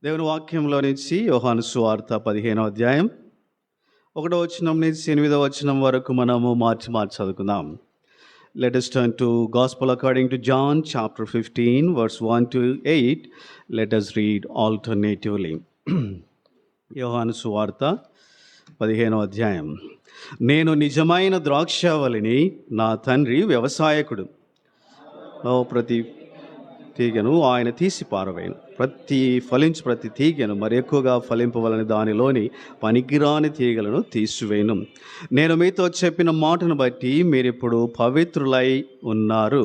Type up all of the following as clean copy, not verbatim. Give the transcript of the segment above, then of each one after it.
దేవుని వాక్యంలో నుంచి యోహాను సువార్త 15వ అధ్యాయం 1వ వచనం నుంచి 8వ వచనం వరకు మనము మార్చి చదువుకుందాం. Let us turn to Gospel according to John chapter 15 verse 1 to 8. Let us read alternatively. యోహాను సువార్త 15వ అధ్యాయం. నేను నిజమైన ద్రాక్షావళిని, నా తండ్రి వ్యవసాయకుడు. ప్రతి తీగను ఆయన తీసి పారవేయను, ఫలించు ప్రతి తీగను మరి ఎక్కువగా ఫలింపవలని దానిలోని పనికిరాని తీగలను తీసివేయను. నేను మీతో చెప్పిన మాటను బట్టి మీరిప్పుడు పవిత్రులై ఉన్నారు.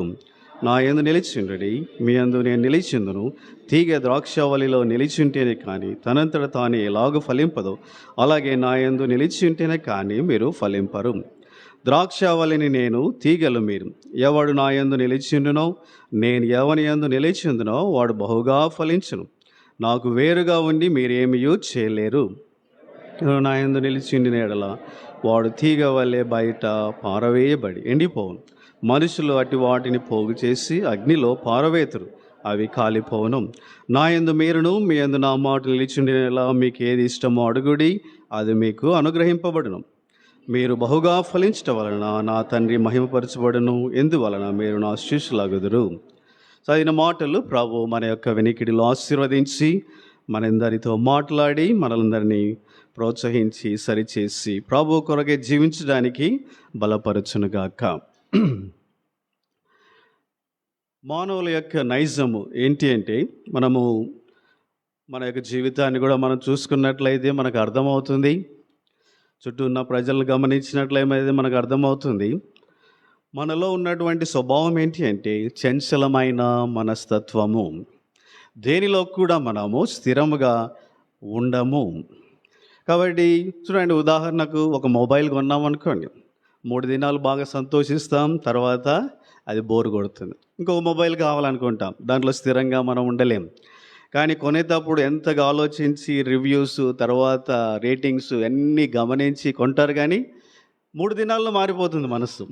నా యందు నిలిచిండుడి, మీ యందు నేను నిలిచిందును. తీగ ద్రాక్షావళిలో నిలిచింటేనే కానీ తనంతట తాను ఎలాగో ఫలింపదో, అలాగే నా యందు నిలిచింటేనే కానీ మీరు ఫలింపరు. ద్రాక్షావళిని నేను, తీగలు మీరు. ఎవడు నా యందు నిలిచిండునో, నేను ఎవని యందు నిలిచిందునో వాడు బహుగా ఫలించును. నాకు వేరుగా ఉండి మీరేమియూ చేయలేరు. నా యందు నిలిచిండిన ఎడల వాడు తీగ వల్లే బయట పారవేయబడి ఎండిపోవును. మనుషులు అటు వాటిని పోగు చేసి అగ్నిలో పారవేతురు, అవి కాలిపోవును. నా యందు మీరును, మీ యందు నా మాట నిలిచిండిన ఎడల మీకు ఏది ఇష్టమో అడుగుడి, అది మీకు అనుగ్రహింపబడును. మీరు బహుగా ఫలించటం వలన నా తండ్రి మహిమపరచబడును, ఎందువలన మీరు నా శిష్యులగుదురు. చదివిన మాటలు ప్రభు మన యొక్క వెనికిడిలో ఆశీర్వదించి మనందరితో మాట్లాడి మనలందరినీ ప్రోత్సహించి సరిచేసి ప్రభు కొరకే జీవించడానికి బలపరచునుగాక. మానవుల యొక్క నైజము ఏంటి అంటే, మన యొక్క జీవితాన్ని కూడా మనం చూసుకున్నట్లయితే మనకు అర్థమవుతుంది. చుట్టూ ఉన్న ప్రజలను గమనించినట్లయితే మనకు అర్థమవుతుంది. మనలో ఉన్నటువంటి స్వభావం ఏంటి అంటే చంచలమైన మనస్తత్వము. దేనిలో కూడా మనము స్థిరముగా ఉండము. కాబట్టి చూడండి, ఉదాహరణకు ఒక మొబైల్ కొన్నామనుకోండి, 3 దినాలు బాగా సంతోషిస్తాం, తర్వాత అది బోర్ కొడుతుంది. ఇంకొక మొబైల్ కావాలనుకుంటాం, దాంట్లో స్థిరంగా మనం ఉండలేం. కానీ కొనేటప్పుడు ఎంతగా ఆలోచించి రివ్యూస్, తర్వాత రేటింగ్స్ అన్నీ గమనించి కొంటారు. కానీ 3 దినాల్లో మారిపోతుంది మనస్సు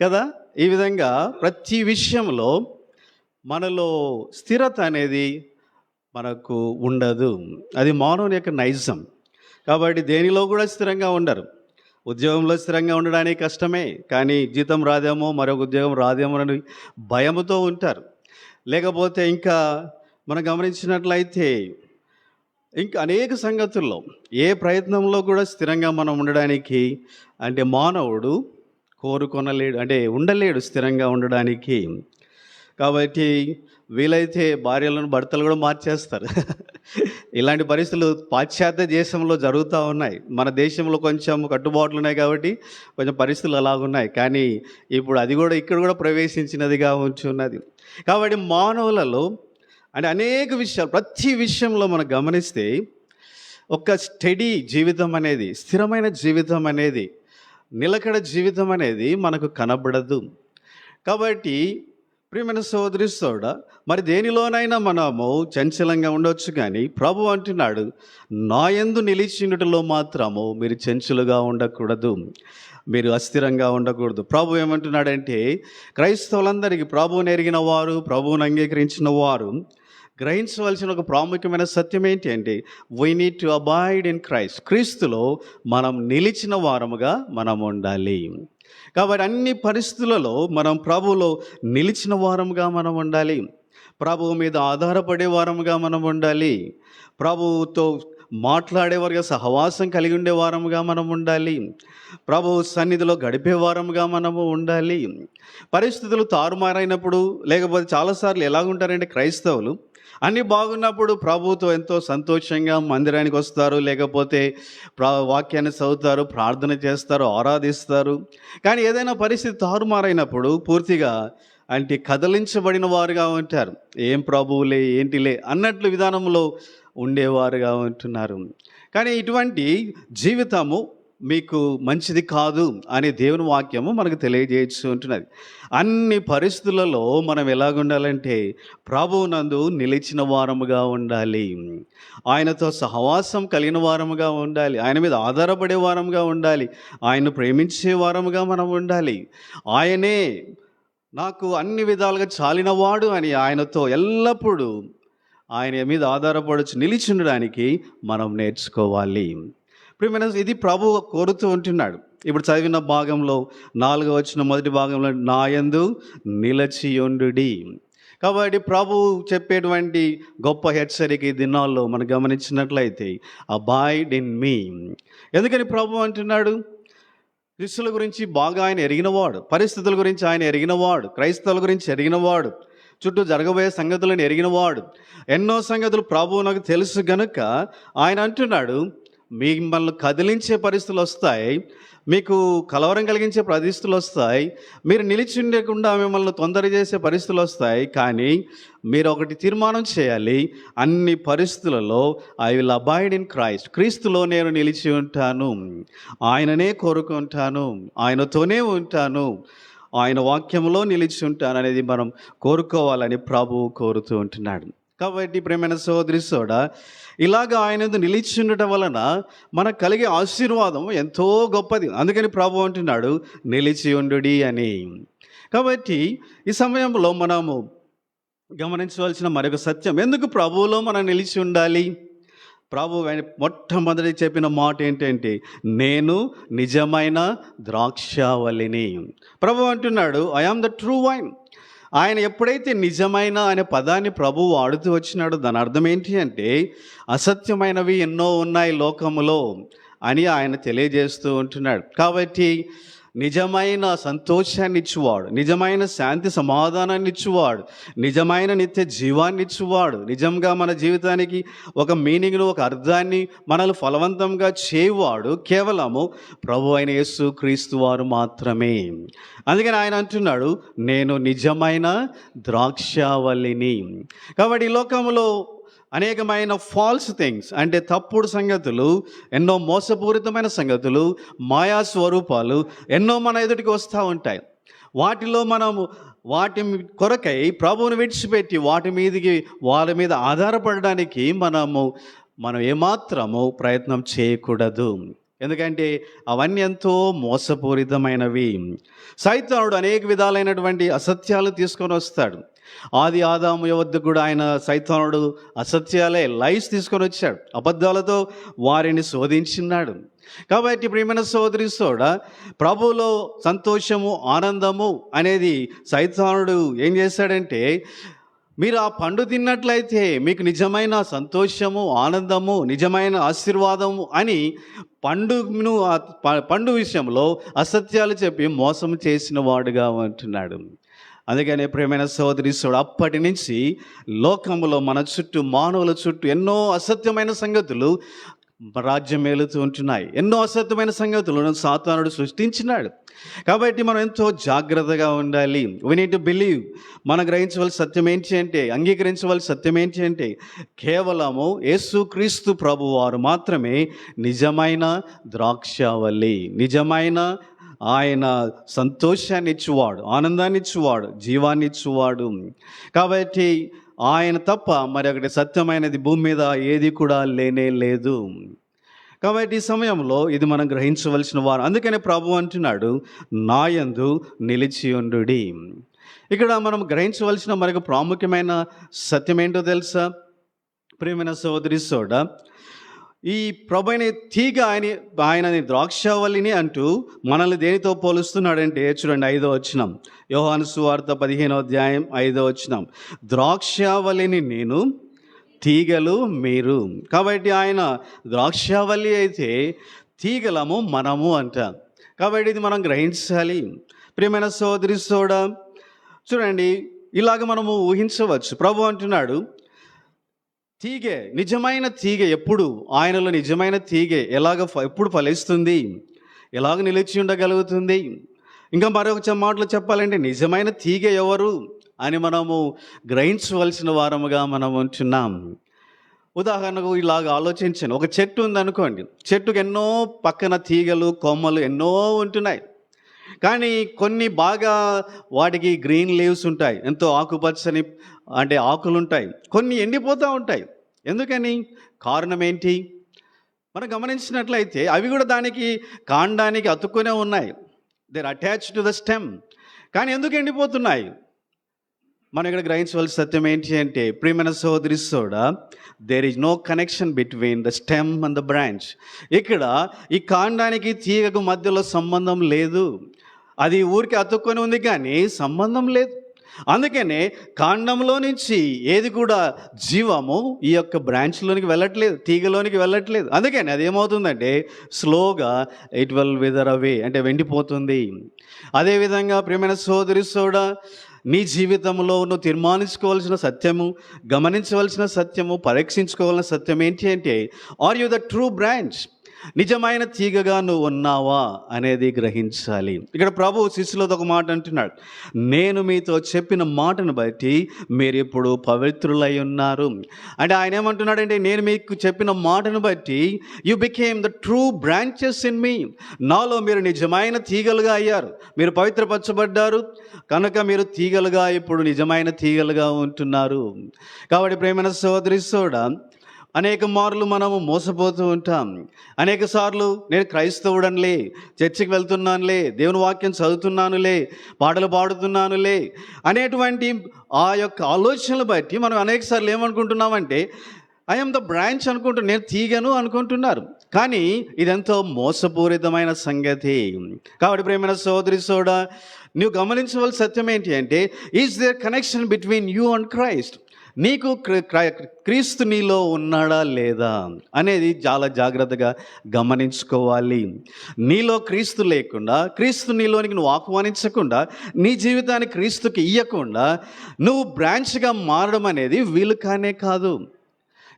కదా. ఈ విధంగా ప్రతి విషయంలో మనలో స్థిరత అనేది మనకు ఉండదు. అది మానవుని యొక్క నైజం. కాబట్టి దేనిలో కూడా స్థిరంగా ఉండరు. ఉద్యోగంలో స్థిరంగా ఉండడానికి కష్టమే, కానీ జీతం రాదేమో, మరొక ఉద్యోగం రాదేమో అని భయంతో ఉంటారు. లేకపోతే ఇంకా మనం గమనించినట్లయితే ఇంకా అనేక సంగతుల్లో ఏ ప్రయత్నంలో కూడా స్థిరంగా మనం ఉండడానికి అంటే మానవుడు ఉండలేడు స్థిరంగా ఉండడానికి. కాబట్టి వీలైతే భార్యలను భర్తలు కూడా మార్చేస్తారు. ఇలాంటి పరిస్థితులు పాశ్చాత్య దేశంలో జరుగుతూ ఉన్నాయి. మన దేశంలో కొంచెం కట్టుబాట్లు ఉన్నాయి కాబట్టి కొంచెం పరిస్థితులు అలాగున్నాయి. కానీ ఇప్పుడు అది కూడా ఇక్కడ కూడా ప్రవేశించినదిగా ఉంచున్నది. కాబట్టి మానవులలో అనేక విషయాలు, ప్రతి విషయంలో మనం గమనిస్తే ఒక స్టడీ జీవితం అనేది, స్థిరమైన జీవితం అనేది, నిలకడ జీవితం అనేది మనకు కనబడదు. కాబట్టి ప్రియమైన సోదరి సోడ, మరి దేనిలోనైనా మనము చంచలంగా ఉండొచ్చు, కానీ ప్రభు అంటున్నాడు, నా యందు నిలిచినట్టులో మాత్రము మీరు చంచలుగా ఉండకూడదు, మీరు అస్థిరంగా ఉండకూడదు. ప్రభు ఏమంటున్నాడంటే, క్రైస్తవులందరికీ, ప్రభువుని ఎరిగిన వారు, ప్రభువుని అంగీకరించిన వారు గ్రహించవలసిన ఒక ప్రాముఖ్యమైన సత్యం ఏంటి అంటే, we need to avoid in Christ. క్రీస్తులో మనం నిలిచిన వారముగా మనం ఉండాలి. కాబట్టి అన్ని పరిస్థితులలో మనం ప్రభువులో నిలిచిన వారముగా మనం ఉండాలి. ప్రభువు మీద ఆధారపడే వారముగా మనం ఉండాలి. ప్రభువుతో మాట్లాడేవారుగా, సహవాసం కలిగి ఉండే వారముగా మనం ఉండాలి. ప్రభు సన్నిధిలో గడిపే వారముగా మనము ఉండాలి. పరిస్థితులు తారుమారైనప్పుడు, లేకపోతే చాలాసార్లు ఎలాగుంటారంటే క్రైస్తవులు అన్నీ బాగున్నప్పుడు ప్రభువుతో ఎంతో సంతోషంగా మందిరానికి వస్తారు, లేకపోతే వాక్యాన్ని చదువుతారు, ప్రార్థన చేస్తారు, ఆరాధిస్తారు. కానీ ఏదైనా పరిస్థితి తారుమారైనప్పుడు పూర్తిగా కదలించబడిన వారుగా ఉంటారు. ఏం ప్రభువులే, ఏంటిలే అన్నట్లు విధానంలో ఉండేవారుగా ఉంటున్నారు. కానీ ఇటువంటి జీవితము మీకు మంచిది కాదు అనే దేవుని వాక్యము మనకు తెలియజేస్తూ ఉంటున్నది. అన్ని పరిస్థితులలో మనం ఎలాగుండాలంటే ప్రభువునందు నిలిచిన వారముగా ఉండాలి, ఆయనతో సహవాసం కలిగిన వారముగా ఉండాలి, ఆయన మీద ఆధారపడే వారముగా ఉండాలి, ఆయన్ను ప్రేమించే వారముగా మనం ఉండాలి. ఆయనే నాకు అన్ని విధాలుగా చాలినవాడు అని ఆయనతో ఎల్లప్పుడూ ఆయన మీద ఆధారపడచ్చు నిలిచి ఉండడానికి మనం నేర్చుకోవాలి. ప్రియమైన ఇది ప్రభువు కోరుతూ ఉంటున్నాడు. ఇప్పుడు చదివిన భాగంలో 4వ వచనం మొదటి భాగంలో నాయందు నిలచియుండుడి. కాబట్టి ప్రభువు చెప్పేటువంటి గొప్ప హెచ్చరిక ఈ దినాల్లో మనం గమనించినట్లయితే అబాయిడ్ ఇన్ మీ. ఎందుకని ప్రభు అంటున్నాడు? క్రీస్తుల గురించి బాగా ఆయన ఎరిగినవాడు, పరిస్థితుల గురించి ఆయన ఎరిగినవాడు, క్రైస్తవుల గురించి ఎరిగినవాడు, చుట్టూ జరగబోయే సంగతులను ఎరిగినవాడు. ఎన్నో సంగతులు ప్రభువు నాకు తెలుసు గనుక ఆయన అంటున్నాడు, మిమ్మల్ని కదిలించే పరిస్థితులు వస్తాయి, మీకు కలవరం కలిగించే పరిస్థితులు వస్తాయి, మీరు నిలిచి ఉండకుండా మిమ్మల్ని తొందర చేసే పరిస్థితులు వస్తాయి. కానీ మీరు ఒకటి తీర్మానం చేయాలి, అన్ని పరిస్థితులలో I will avoid in Christ. క్రీస్తులో నేను నిలిచి ఉంటాను, ఆయననే కోరుకుంటాను, ఆయనతోనే ఉంటాను, ఆయన వాక్యంలో నిలిచి ఉంటాను అనేది మనం కోరుకోవాలని ప్రభువు కోరుతూ ఉంటున్నాడు. కాబట్టి ప్రియమైన సోదరి సోడా, ఇలాగ ఆయన నిలిచి ఉండటం వలన మనకు కలిగే ఆశీర్వాదం ఎంతో గొప్పది. అందుకని ప్రభు అంటున్నాడు నిలిచి ఉండుడి అని. కాబట్టి ఈ సమయంలో మనము గమనించవలసిన మరొక సత్యం, ఎందుకు ప్రభువులో మనం నిలిచి ఉండాలి? ప్రభు మొట్టమొదటి చెప్పిన మాట ఏంటంటే, నేను నిజమైన ద్రాక్షావల్లిని. ప్రభు అంటున్నాడు I am the true vine. ఆయన ఎప్పుడైతే నిజమైన అనే పదాన్ని ప్రభువు వాడుతూ వచ్చినాడో దాని అర్థం ఏంటి అంటే, అసత్యమైనవి ఎన్నో ఉన్నాయి లోకములో అని ఆయన తెలియజేస్తూ ఉంటున్నాడు. కాబట్టి నిజమైన సంతోషాన్ని ఇచ్చువాడు, నిజమైన శాంతి సమాధానాన్ని ఇచ్చువాడు, నిజమైన నిత్య జీవాన్ని ఇచ్చువాడు, నిజంగా మన జీవితానికి ఒక మీనింగ్ను, ఒక అర్థాన్ని మనల్ని ఫలవంతంగా చేయువాడు కేవలము ప్రభు అయిన యేసు క్రీస్తు వారు మాత్రమే. అందుకని ఆయన అంటున్నాడు నేను నిజమైన ద్రాక్షావల్లిని. కాబట్టి ఈ లోకంలో అనేకమైన ఫాల్స్ థింగ్స్ అంటే తప్పుడు సంగతులు, ఎన్నో మోసపూరితమైన సంగతులు, మాయా స్వరూపాలు ఎన్నో మన ఎదుటికి వస్తూ ఉంటాయి. వాటిలో మనము వాటి కొరకై ప్రభువుని విడిచిపెట్టి వాటి మీద ఆధారపడడానికి మనం ఏమాత్రము ప్రయత్నం చేయకూడదు. ఎందుకంటే అవన్నీ ఎంతో మోసపూరితమైనవి. సైతానుడు అనేక విధాలైనటువంటి అసత్యాలు తీసుకొని వస్తాడు. ఆదాము వద్ద కూడా ఆయన సైతానుడు అసత్యాలే, లైస్ తీసుకొని వచ్చాడు, అబద్ధాలతో వారిని శోధించినాడు. కాబట్టి ప్రియమైన సోదరి సోడా, ప్రభువులో సంతోషము ఆనందము అనేది సైతానుడు ఏం చేశాడంటే, మీరు ఆ పండు తిన్నట్లయితే మీకు నిజమైన సంతోషము ఆనందము నిజమైన ఆశీర్వాదము అని పండు విషయంలో అసత్యాలు చెప్పి మోసం చేసిన వాడుగా ఉంటున్నాడు. అందుకనే ప్రియమైన సోదరి సోడు, అప్పటి నుంచి లోకములో మన చుట్టూ మానవుల చుట్టూ ఎన్నో అసత్యమైన సంగతులు రాజ్యం ఏలుతూ ఉంటున్నాయి. ఎన్నో అసత్యమైన సంగతులను సాతానుడు సృష్టించినాడు. కాబట్టి మనం ఎంతో జాగ్రత్తగా ఉండాలి. We need to believe. మనం గ్రహించవలసిన సత్యం ఏంటి అంటే, అంగీకరించవలసిన సత్యం ఏంటి అంటే, కేవలము యేసుక్రీస్తు ప్రభు వారు మాత్రమే నిజమైన ద్రాక్షావల్లి, నిజమైన ఆయన సంతోషాన్ని ఇచ్చువాడు, ఆనందాన్ని ఇచ్చువాడు, జీవాన్ని ఇచ్చువాడు. కాబట్టి ఆయన తప్ప మరి ఒకటి సత్యమైనది భూమి మీద ఏది కూడా లేనే లేదు. కాబట్టి ఈ సమయంలో ఇది మనం గ్రహించవలసిన వారు. అందుకనే ప్రభు అంటున్నాడు నాయందు నిలిచియుండుడి. ఇక్కడ మనం గ్రహించవలసిన మరొక ప్రాముఖ్యమైన సత్యం ఏంటో తెలుసా ప్రియమైన సోదరి సోడా? ఈ ప్రభుని తీగ ఆయనని ద్రాక్షావల్లిని అంటూ మనల్ని దేనితో పోలుస్తున్నాడంటే చూడండి 5వ వచనం, యోహాను సువార్త 15వ అధ్యాయం 5వ వచనం, ద్రాక్షావల్లిని నేను, తీగలు మీరు. కాబట్టి ఆయన ద్రాక్షావల్లి అయితే తీగలము మనము అంట. కాబట్టి ఇది మనం గ్రహించాలి. ప్రియమైన సోదరి సోడా, చూడండి ఇలాగ మనము ఊహించవచ్చు. ప్రభు అంటున్నాడు తీగె, నిజమైన తీగె ఎప్పుడు, ఆయనలో నిజమైన తీగె ఎప్పుడు ఫలిస్తుంది, ఎలాగ నిలిచి ఉండగలుగుతుంది? ఇంకా మరొక మాటలు చెప్పాలంటే నిజమైన తీగె ఎవరు అని మనము గ్రహించవలసిన వారముగా మనం ఉంటున్నాం. ఉదాహరణకు ఇలాగ ఆలోచించాను, ఒక చెట్టు ఉందనుకోండి, చెట్టుకు ఎన్నో పక్కన తీగలు కొమ్మలు ఎన్నో ఉంటున్నాయి. కానీ కొన్ని బాగా వాటికి గ్రీన్ లీవ్స్ ఉంటాయి, ఎంతో ఆకుపచ్చని అంటే ఆకులు ఉంటాయి. కొన్ని ఎండిపోతూ ఉంటాయి. ఎందుకని? కారణం ఏంటి? మనం గమనించినట్లయితే అవి కూడా దానికి కాండానికి అతుక్కునే ఉన్నాయి. They are attached to the stem. కానీ ఎందుకు ఎండిపోతున్నాయి? మనం ఇక్కడ గ్రహించవలసిన సత్యం ఏంటి అంటే, ప్రియమైన సోదరి సోడా, there is no connection between the stem and the branch. ఇక్కడ ఈ కాండానికి తీగకు మధ్యలో సంబంధం లేదు. అది ఊరికి అతుక్కొని ఉంది కానీ సంబంధం లేదు. అందుకనే కాండంలో నుంచి ఏది కూడా జీవము ఈ యొక్క బ్రాంచ్లోనికి వెళ్ళట్లేదు, తీగలోనికి వెళ్ళట్లేదు. అందుకని అది ఏమవుతుందంటే స్లోగా ఇట్ విల్ విదర్ అవే, అంటే వెండిపోతుంది. అదేవిధంగా ప్రియమైన సోదరి సోడా, నీ జీవితంలో నువ్వు తీర్మానించుకోవాల్సిన సత్యము, గమనించవలసిన సత్యము, పరీక్షించుకోవాల్సిన సత్యం ఏంటి అంటే, are you the true branch? నిజమైన తీగగా నువ్వు ఉన్నావా అనేది గ్రహించాలి. ఇక్కడ ప్రభు శిష్యులతో ఒక మాట అంటున్నాడు, నేను మీతో చెప్పిన మాటను బట్టి మీరు ఇప్పుడు పవిత్రులై ఉన్నారు. అంటే ఆయన ఏమంటున్నాడంటే, నేను మీకు చెప్పిన మాటను బట్టి you became the true branches in me. నాలో మీరు నిజమైన తీగలుగా అయ్యారు, మీరు పవిత్రపరచబడ్డారు కనుక మీరు తీగలుగా, ఇప్పుడు నిజమైన తీగలుగా ఉంటున్నారు. కాబట్టి ప్రియమైన సోదరి సోడా, అనేక మార్లు మనము మోసపోతూ ఉంటాం. అనేక సార్లు నేను క్రైస్తవుడనిలే, చర్చికి వెళ్తున్నానులే, దేవుని వాక్యం చదువుతున్నానులే, పాటలు పాడుతున్నానులే అనేటువంటి ఆ యొక్క ఆలోచనలు బట్టి మనం అనేక సార్లు ఏమనుకుంటున్నామంటే, ఐఎమ్ ద బ్రాంచ్ అనుకుంటున్నాను, నేను తీగను అనుకుంటున్నారు. కానీ ఇదెంతో మోసపూరితమైన సంగతి. కాబట్టి ప్రియమైన సోదరి సోడా, నువ్వు గమనించవలసిన సత్యం ఏంటి అంటే, is there connection between you and Christ? నీకు క్రీస్తు నీలో ఉన్నాడా లేదా అనేది చాలా జాగ్రత్తగా గమనించుకోవాలి. నీలో క్రీస్తు లేకుండా, క్రీస్తు నీలోనికి నువ్వు ఆహ్వానించకుండా, నీ జీవితాన్ని క్రీస్తుకి ఇయ్యకుండా నువ్వు బ్రాంచ్గా మారడం అనేది వీలు కానే కాదు.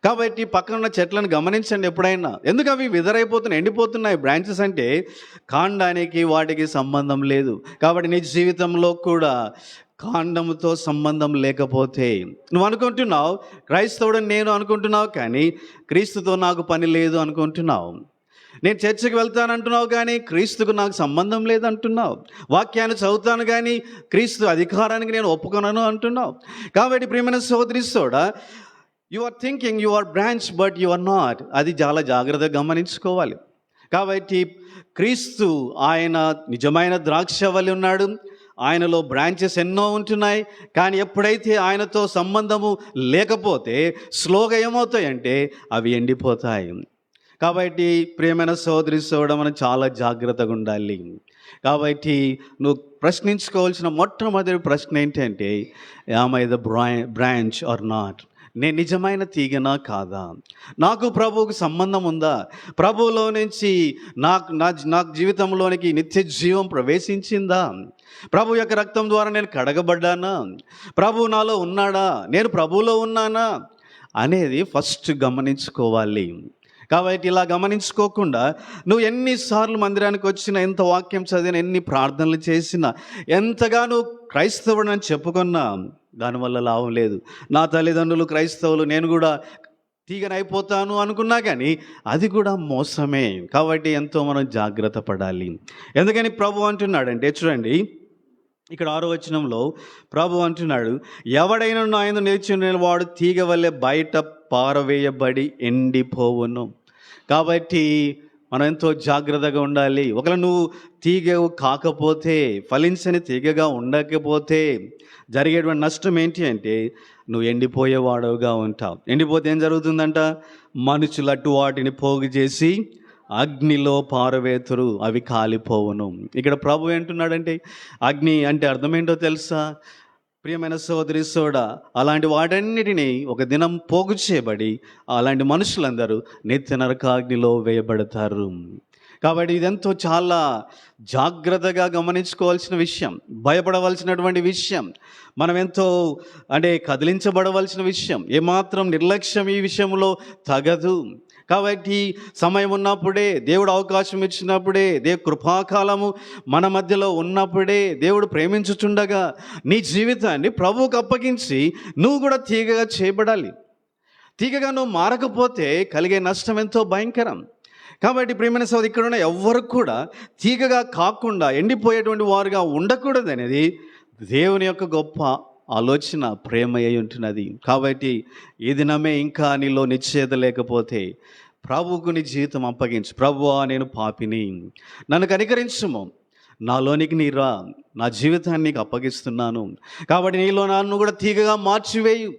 కాబట్టి పక్కన ఉన్న చెట్లను గమనించండి ఎప్పుడైనా, ఎందుకు అవి విదరైపోతున్నాయి, ఎండిపోతున్నాయి. బ్రాంచెస్ అంటే కాండానికి వాటికి సంబంధం లేదు. కాబట్టి నీ జీవితంలో కూడా కాండంతో సంబంధం లేకపోతే, నువ్వు అనుకుంటున్నావు క్రైస్తవుడని నేను అనుకుంటున్నావు, కానీ క్రీస్తుతో నాకు పని లేదు అనుకుంటున్నావు. నేను చర్చికి వెళ్తానంటున్నావు కానీ క్రీస్తుకు నాకు సంబంధం లేదంటున్నావు. వాక్యాన్ని చదువుతాను కానీ క్రీస్తు అధికారానికి నేను ఒప్పుకొనను అంటున్నావు. కాబట్టి ప్రియమైన సోదరి సోడా, you are thinking you are branch but you are not. అది చాలా జాగ్రత్తగా గమనించుకోవాలి. కాబట్టి క్రీస్తు ఆయన నిజమైన ద్రాక్షవల్లి ఉన్నాడు, ఆయనలో బ్రాంచెస్ ఎన్నో ఉంటున్నాయి. కానీ ఎప్పుడైతే ఆయనతో సంబంధము లేకపోతే స్లోగా ఏమవుతాయంటే అవి ఎండిపోతాయి. కాబట్టి ప్రియమైన సోదరి సోదరుడు, మనం చాలా జాగ్రత్తగా ఉండాలి. కాబట్టి నువ్వు ప్రశ్నించుకోవాల్సిన మొట్టమొదటి ప్రశ్న ఏంటంటే, am I the branch or not? నేను నిజమైన తీగనా కాదా? నాకు ప్రభువుకు సంబంధం ఉందా? ప్రభువులో నుంచి నాకు జీవితంలోనికి నిత్య జీవం ప్రవేశించిందా? ప్రభు యొక్క రక్తం ద్వారా నేను కడగబడ్డానా? ప్రభు నాలో ఉన్నాడా? నేను ప్రభువులో ఉన్నానా అనేది ఫస్ట్ గమనించుకోవాలి. కాబట్టి ఇలా గమనించుకోకుండా నువ్వు ఎన్నిసార్లు మందిరానికి వచ్చినా, ఎంత వాక్యం చదివినా, ఎన్ని ప్రార్థనలు చేసినా, ఎంతగా నువ్వు క్రైస్తవుడని చెప్పుకున్నా దానివల్ల లాభం లేదు. నా తల్లిదండ్రులు క్రైస్తవులు, నేను కూడా తీగనైపోతాను అనుకున్నా కానీ అది కూడా మోసమే. కాబట్టి ఎంతో మనం జాగ్రత్త పడాలి. ఎందుకని ప్రభు అంటున్నాడంటే, చూడండి ఇక్కడ 6వ వచనంలో ప్రభు అంటున్నాడు, ఎవడైనా ఆయన నిలిచిన వాడు తీగ వల్లే బయట పారవేయబడి ఎండిపోవును. కాబట్టి మనం ఎంతో జాగ్రత్తగా ఉండాలి. ఒకవేళ నువ్వు తీగ కాకపోతే, ఫలించని తీగగా ఉండకపోతే జరిగేటువంటి నష్టం ఏంటి అంటే, నువ్వు ఎండిపోయేవాడుగా ఉంటావు. ఎండిపోతే ఏం జరుగుతుందంట? మనుషులు అటు వాటిని పోగు చేసి అగ్నిలో పారవేతురు, అవి కాలిపోవును. ఇక్కడ ప్రభు ఏంటున్నాడంటే, అగ్ని అంటే అర్థం ఏంటో తెలుసా? ప్రియమైన సోదరి సోడా, అలాంటి వాటన్నిటినీ ఒక దినం పోగు చేయబడి అలాంటి మనుషులందరూ నిత్య నరకాగ్నిలో వేయబడతారు. కాబట్టి ఇదంతా చాలా జాగ్రత్తగా గమనించుకోవాల్సిన విషయం, భయపడవలసినటువంటి విషయం, మనం ఎంతో కదిలించబడవలసిన విషయం. ఏమాత్రం నిర్లక్ష్యం ఈ విషయంలో తగదు. కాబట్టి సమయం ఉన్నప్పుడే, దేవుడు అవకాశం ఇచ్చినప్పుడే, కృపాకాలము మన మధ్యలో ఉన్నప్పుడే, దేవుడు ప్రేమించుచుండగా నీ జీవితాన్ని ప్రభువుకు అప్పగించి నువ్వు కూడా తీగగా చేయబడాలి. తీగగా నువ్వు మారకపోతే కలిగే నష్టం ఎంతో భయంకరం. కాబట్టి ప్రియమైన సోదరుడు, ఇక్కడ ఉన్న ఎవ్వరు కూడా తీగగా కాకుండా ఎండిపోయేటువంటి వారుగా ఉండకూడదు అనేది దేవుని యొక్క గొప్ప ఆలోచన, ప్రేమ అయి ఉంటున్నది. కాబట్టి ఈ దినమే ఇంకా నీలో నిశ్చయత లేకపోతే ప్రభువుకు నీ జీవితం అప్పగించు. ప్రభువా, నేను పాపిని, నన్ను కనికరించుము, నాలోనికి నీ రా, నా జీవితాన్ని నీకు అప్పగిస్తున్నాను. కాబట్టి నీలో నన్ను కూడా తీగగా మార్చివేయు,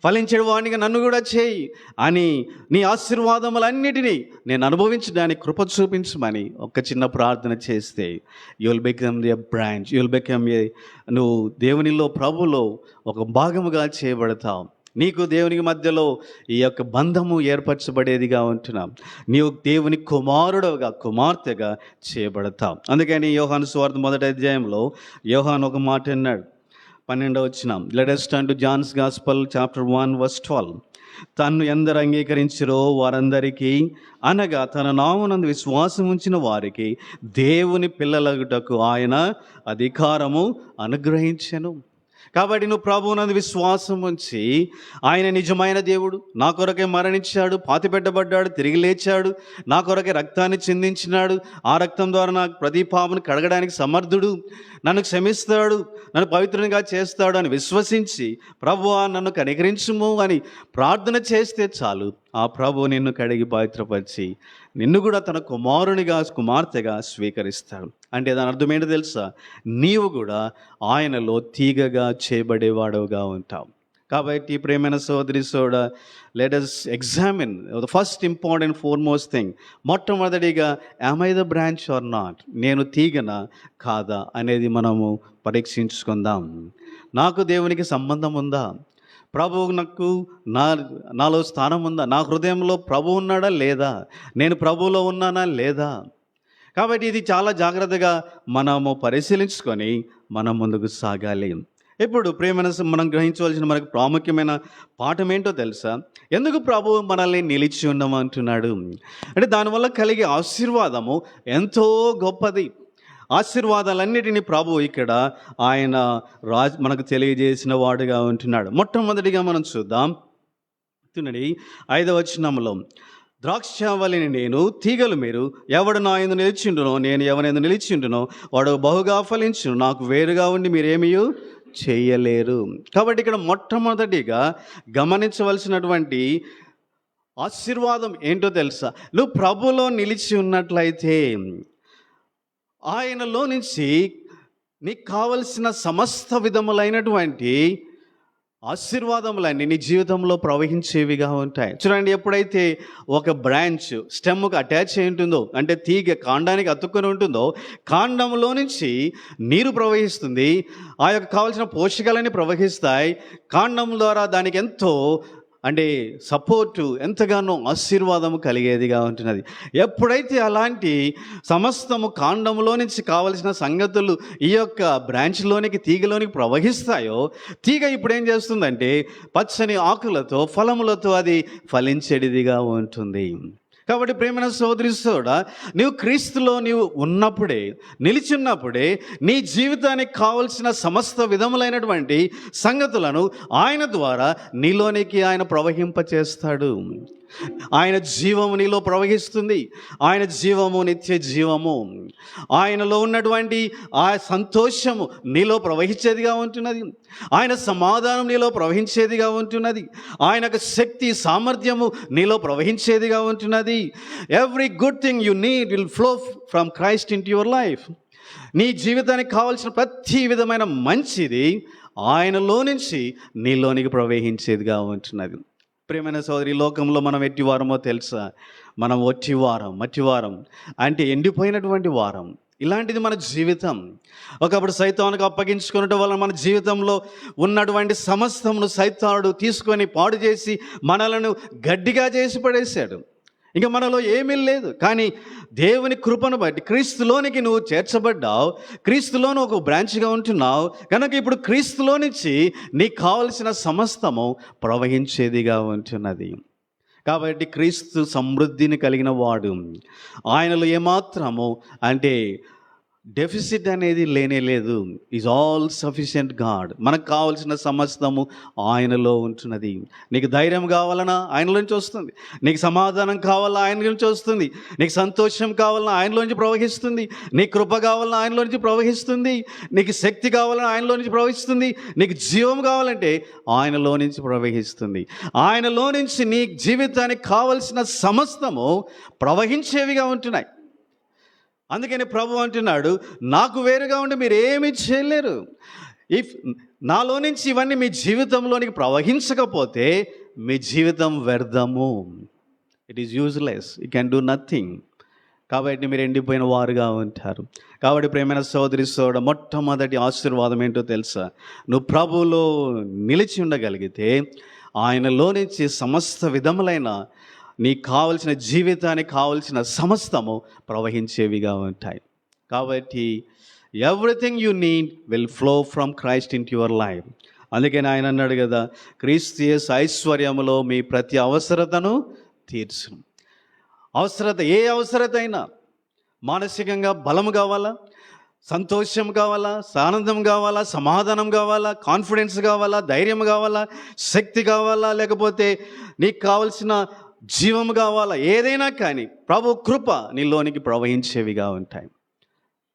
ఫలించడు వాడిగా నన్ను కూడా చేయి అని నీ ఆశీర్వాదములన్నిటినీ నేను అనుభవించడానికి కృప చూపించమని ఒక చిన్న ప్రార్థన చేస్తే you will become a branch, you will become a, నువ్వు దేవునిలో ప్రభులో ఒక భాగముగా చేయబడతావు. నీకు దేవునికి మధ్యలో ఈ యొక్క బంధము ఏర్పరచబడేదిగా ఉంటున్నాం. నీవు దేవుని కుమారుడుగా కుమార్తెగా చేయబడతావు. అందుకని యోహాను సువార్త 1వ అధ్యాయంలో యోహాను ఒక మాట అన్నాడు, 12వ వచనం. Let us turn to John's Gospel chapter 1 verse 12. తన్ను ఎందరు అంగీకరించిరో వారందరికీ, అనగా తన నామమునందు విశ్వాసం ఉంచిన వారికి దేవుని పిల్లలగుటకు ఆయన అధికారము అనుగ్రహించెను. కాబట్టి నువ్వు ప్రభువునందు విశ్వాసం ఉంచి, ఆయన నిజమైన దేవుడు, నా కొరకే మరణించాడు, పాతిపెట్టబడ్డాడు, తిరిగి లేచాడు, నా కొరకే రక్తాన్ని చిందించినాడు, ఆ రక్తం ద్వారా నాకు ప్రతి పాపను కడగడానికి సమర్థుడు, నన్ను క్షమిస్తాడు, నన్ను పవిత్రంగా చేస్తాడు అని విశ్వసించి, ప్రభువా నన్ను కనికరించుము అని ప్రార్థన చేస్తే చాలు, ఆ ప్రభు నిన్ను కడిగి పవిత్రపరిచి నిన్ను కూడా తన కుమారునిగా కుమార్తెగా స్వీకరిస్తాడు. అంటే దాని అర్థం ఏంటో తెలుసా? నీవు కూడా ఆయనలో తీగగా చేయబడేవాడుగా ఉంటావు. కాబట్టి ప్రేమైన సోదరి soda, let us examine the first important foremost thing. మొట్టమొదటిగా am I the branch or not? నేను తీగనా కాదా అనేది మనము పరీక్షించుకుందాం. నాకు దేవునికి సంబంధం ఉందా? ప్రభువు నాకు నాలో స్థానం ఉందా? నా హృదయంలో ప్రభు ఉన్నాడా లేదా? నేను ప్రభువులో ఉన్నానా లేదా? కాబట్టి ఇది చాలా జాగ్రత్తగా మనము పరిశీలించుకొని మనం ముందుకు సాగాలి. ఇప్పుడు ప్రేమ మనం గ్రహించవలసిన మనకు ప్రాముఖ్యమైన పాఠం ఏంటో తెలుసా? ఎందుకు ప్రభువు మనల్ని నిలిచి ఉండమంటున్నాడు అంటే దానివల్ల కలిగే ఆశీర్వాదము ఎంతో గొప్పది. ఆశీర్వాదాలన్నిటినీ ప్రభువు ఇక్కడ ఆయన మనకు తెలియజేసిన వాడుగా ఉంటున్నాడు. మొట్టమొదటిగా మనం చూద్దాం, 5వ వచనంలో, ద్రాక్షావళిని నేను, తీగలు మీరు, ఎవడు నా యందు నిలిచిండునో నేను ఎవరియందు నిలిచిండునో వాడు బహుగా ఫలించును, నాకు వేరుగా ఉండి మీరేమీ చేయలేరు. కాబట్టి ఇక్కడ మొట్టమొదటిగా గమనించవలసినటువంటి ఆశీర్వాదం ఏంటో తెలుసా? నువ్వు ప్రభులో నిలిచి ఉన్నట్లయితే ఆయనలో నుంచి నీకు కావలసిన సమస్త విధములైనటువంటి ఆశీర్వాదములన్నీ నీ జీవితంలో ప్రవహించేవిగా ఉంటాయి. చూడండి, ఎప్పుడైతే ఒక బ్రాంచ్ స్టెమ్కి అటాచ్ అయి ఉంటుందో, అంటే తీగ కాండానికి అతుక్కొని ఉంటుందో, కాండంలో నుంచి నీరు ప్రవహిస్తుంది, ఆ యొక్క కావలసిన పోషకాలన్నీ ప్రవహిస్తాయి. కాండం ద్వారా దానికి ఎంతో అంటే సపోర్టు, ఎంతగానో ఆశీర్వాదము కలిగేదిగా ఉంటున్నది. ఎప్పుడైతే అలాంటి సమస్తము కాండంలో నుంచి కావలసిన సంగతులు ఈ యొక్క బ్రాంచ్లోనికి, తీగలోనికి ప్రవహిస్తాయో, తీగ ఇప్పుడు ఏం చేస్తుందంటే పచ్చని ఆకులతో, ఫలములతో అది ఫలించేదిగా ఉంటుంది. కాబట్టి ప్రేమైన సోదరి సోడా, నీవు క్రీస్తులో నీవు ఉన్నప్పుడే, నిలిచున్నప్పుడే నీ జీవితానికి కావలసిన సమస్త విధములైనటువంటి సంగతులను ఆయన ద్వారా నీలోనికి ఆయన ప్రవహింపచేస్తాడు. ఆయన జీవము నీలో ప్రవహిస్తుంది. ఆయన జీవము నిత్య జీవము. ఆయనలో ఉన్నటువంటి ఆ సంతోషము నీలో ప్రవహించేదిగా ఉంటున్నది. ఆయన సమాధానం నీలో ప్రవహించేదిగా ఉంటున్నది. ఆయన యొక్క శక్తి, సామర్థ్యము నీలో ప్రవహించేదిగా ఉంటున్నది. Every good thing you need will flow from Christ in to your life. నీ జీవితానికి కావాల్సిన ప్రతి విధమైన మంచిది ఆయనలో నుంచి నీలోనికి ప్రవహించేదిగా ఉంటున్నది. ప్రియమైన సోదరి, లోకంలో మనం ఎట్టివారమో తెలుసా? మనం ఒట్టివారం, మట్టివారం, అంటే ఎండిపోయినటువంటి వారం. ఇలాంటిది మన జీవితం. ఒకప్పుడు సైతానుకు అప్పగించుకునటం వల్ల మన జీవితంలో ఉన్నటువంటి సమస్తమును సైతానుడు తీసుకొని పాడు చేసి మనలను గడ్డిగా చేసి పడేశాడు. ఇంకా మనలో ఏమీ లేదు. కానీ దేవుని కృపను బట్టి క్రీస్తులోనికి నువ్వు చేర్చబడ్డావు, క్రీస్తులోని ఒక బ్రాంచ్గా ఉంటున్నావు కనుక ఇప్పుడు క్రీస్తులో నుంచి నీకు కావలసిన సమస్తము ప్రవహించేదిగా ఉంటున్నది. కాబట్టి క్రీస్తు సమృద్ధిని కలిగిన వాడు, ఆయనలో ఏమాత్రము అంటే డెఫిసిట్ అనేది లేనే లేదు. Is all sufficient God. మనకు కావాల్సిన సమస్తము ఆయనలో ఉంటున్నది. నీకు ధైర్యం కావాలన్నా ఆయనలోంచి వస్తుంది, నీకు సమాధానం కావాలన్నా ఆయనలోంచి వస్తుంది, నీకు సంతోషం కావాలన్నా ఆయనలోంచి ప్రవహిస్తుంది, నీకు కృప కావాలన్నా ఆయనలోంచి ప్రవహిస్తుంది, నీకు శక్తి కావాలన్నా ఆయనలో నుంచి ప్రవహిస్తుంది, నీకు జీవం కావాలంటే ఆయనలో నుంచి ప్రవహిస్తుంది. ఆయనలో నుంచి నీ జీవితానికి కావలసిన సమస్తము ప్రవహించేవిగా ఉంటున్నాయి. అందుకని ప్రభు అంటున్నాడు, నాకు వేరుగా ఉండి మీరు ఏమీ చేయలేరు. ఇఫ్ నాలో నుంచి ఇవన్నీ మీ జీవితంలోనికి ప్రవహించకపోతే మీ జీవితం వ్యర్థము. It is useless, you can do nothing. కాబట్టి మీరు ఎండిపోయిన వారుగా ఉంటారు. కాబట్టి ప్రేమైన సోదరి సోదరుడా, మొట్టమొదటి ఆశీర్వాదం ఏంటో తెలుసా? నువ్వు ప్రభువులో నిలిచి ఉండగలిగితే ఆయనలో నుంచి సమస్త విధములైన నీకు కావలసిన జీవితానికి కావలసిన సమస్తము ప్రవహించేవిగా ఉంటాయి. కాబట్టి everything you need will flow from Christ in to your life. అందుకని ఆయన అన్నాడు కదా, క్రీస్తు యేసు ఐశ్వర్యములో మీ ప్రతి అవసరతను తీర్చును. అవసరత, ఏ అవసరత అయినా, మానసికంగా బలం కావాలా, సంతోషం కావాలా, ఆనందం కావాలా, సమాధానం కావాలా, కాన్ఫిడెన్స్ కావాలా, ధైర్యం కావాలా, శక్తి కావాలా, లేకపోతే నీకు కావలసిన జీవం కావాలా, ఏదైనా కానీ ప్రభు కృప నీలోనికి ప్రవహించేవిగా ఉంటాయి.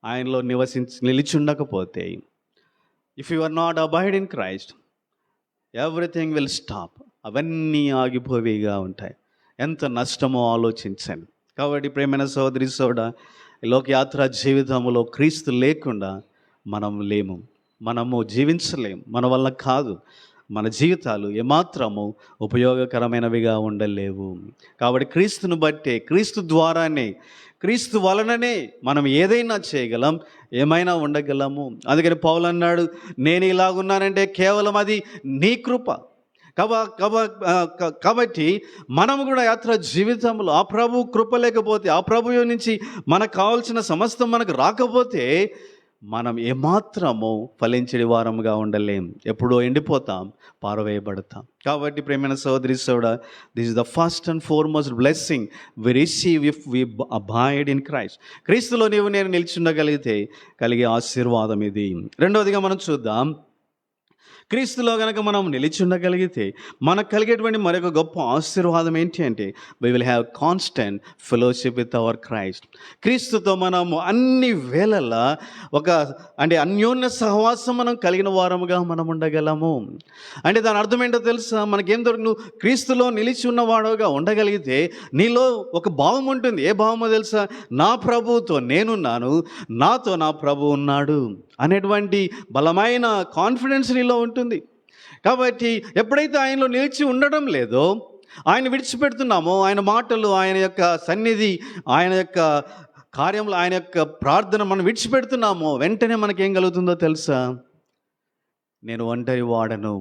ఆయనలో నిలిచి ఉండకపోతే, if you are not abide in Christ, everything will stop. అవన్నీ ఆగిపోవేగా ఉంటాయి. ఎంత నష్టమో ఆలోచించండి. కాబట్టి ప్రేమైన సోదరి సోదరుడా, లోకయాత్ర జీవితంలో క్రీస్తు లేకుండా మనం లేము, మనము జీవించలేము. మన వల్ల కాదు. మన జీవితాలు ఏమాత్రము ఉపయోగకరమైనవిగా ఉండలేవు. కాబట్టి క్రీస్తును బట్టే, క్రీస్తు ద్వారానే, క్రీస్తు వలననే మనం ఏదైనా చేయగలం, ఏమైనా ఉండగలము. అందుకని పౌలు అన్నాడు, నేను ఇలాగున్నానంటే కేవలం అది నీ కృప. కాబట్టి మనము కూడా యాత్ర జీవితంలో ఆ ప్రభు కృప లేకపోతే, ఆ ప్రభువు నుంచి మనకు కావాల్సిన సమస్తం మనకు రాకపోతే మనం ఏమాత్రము ఫలించడి వారముగా ఉండలేం. ఎప్పుడో ఎండిపోతాం, పారవేయబడతాం. కాబట్టి ప్రేమైన సోదరి సోదరుడా, this is the first and foremost blessing we receive if we abide in Christ. క్రీస్తులో నీవు నేను నిలిచి ఉండగలిగితే కలిగే ఆశీర్వాదం ఇది. రెండవదిగా మనం చూద్దాం, క్రీస్తులో కనుక మనం నిలిచి ఉండగలిగితే మనకు కలిగేటువంటి మరొక గొప్ప ఆశీర్వాదం ఏంటి అంటే, we will have constant fellowship with our Christ. క్రీస్తుతో మనము అన్ని వేళలా అన్యోన్య సహవాసం మనం కలిగిన వారముగా మనం ఉండగలము. అంటే దాని అర్థం ఏంటో తెలుసా? మనకేం నువ్వు క్రీస్తులో నిలిచి ఉన్నవాడుగా ఉండగలిగితే నీలో ఒక భావం ఉంటుంది. ఏ భావమో తెలుసా? నా ప్రభువుతో నేనున్నాను, నాతో నా ప్రభు ఉన్నాడు అనేటువంటి బలమైన కాన్ఫిడెన్స్ నీలో ఉంటుంది. కాబట్టి ఎప్పుడైతే ఆయనలో నిలిచి ఉండడం లేదో, ఆయన విడిచిపెడుతున్నామో, ఆయన మాటలు, ఆయన యొక్క సన్నిధి, ఆయన యొక్క కార్యంలో, ఆయన యొక్క ప్రార్థన మనం విడిచిపెడుతున్నామో, వెంటనే మనకేం కలుగుతుందో తెలుసా? నేను ఒంటరి వాడను,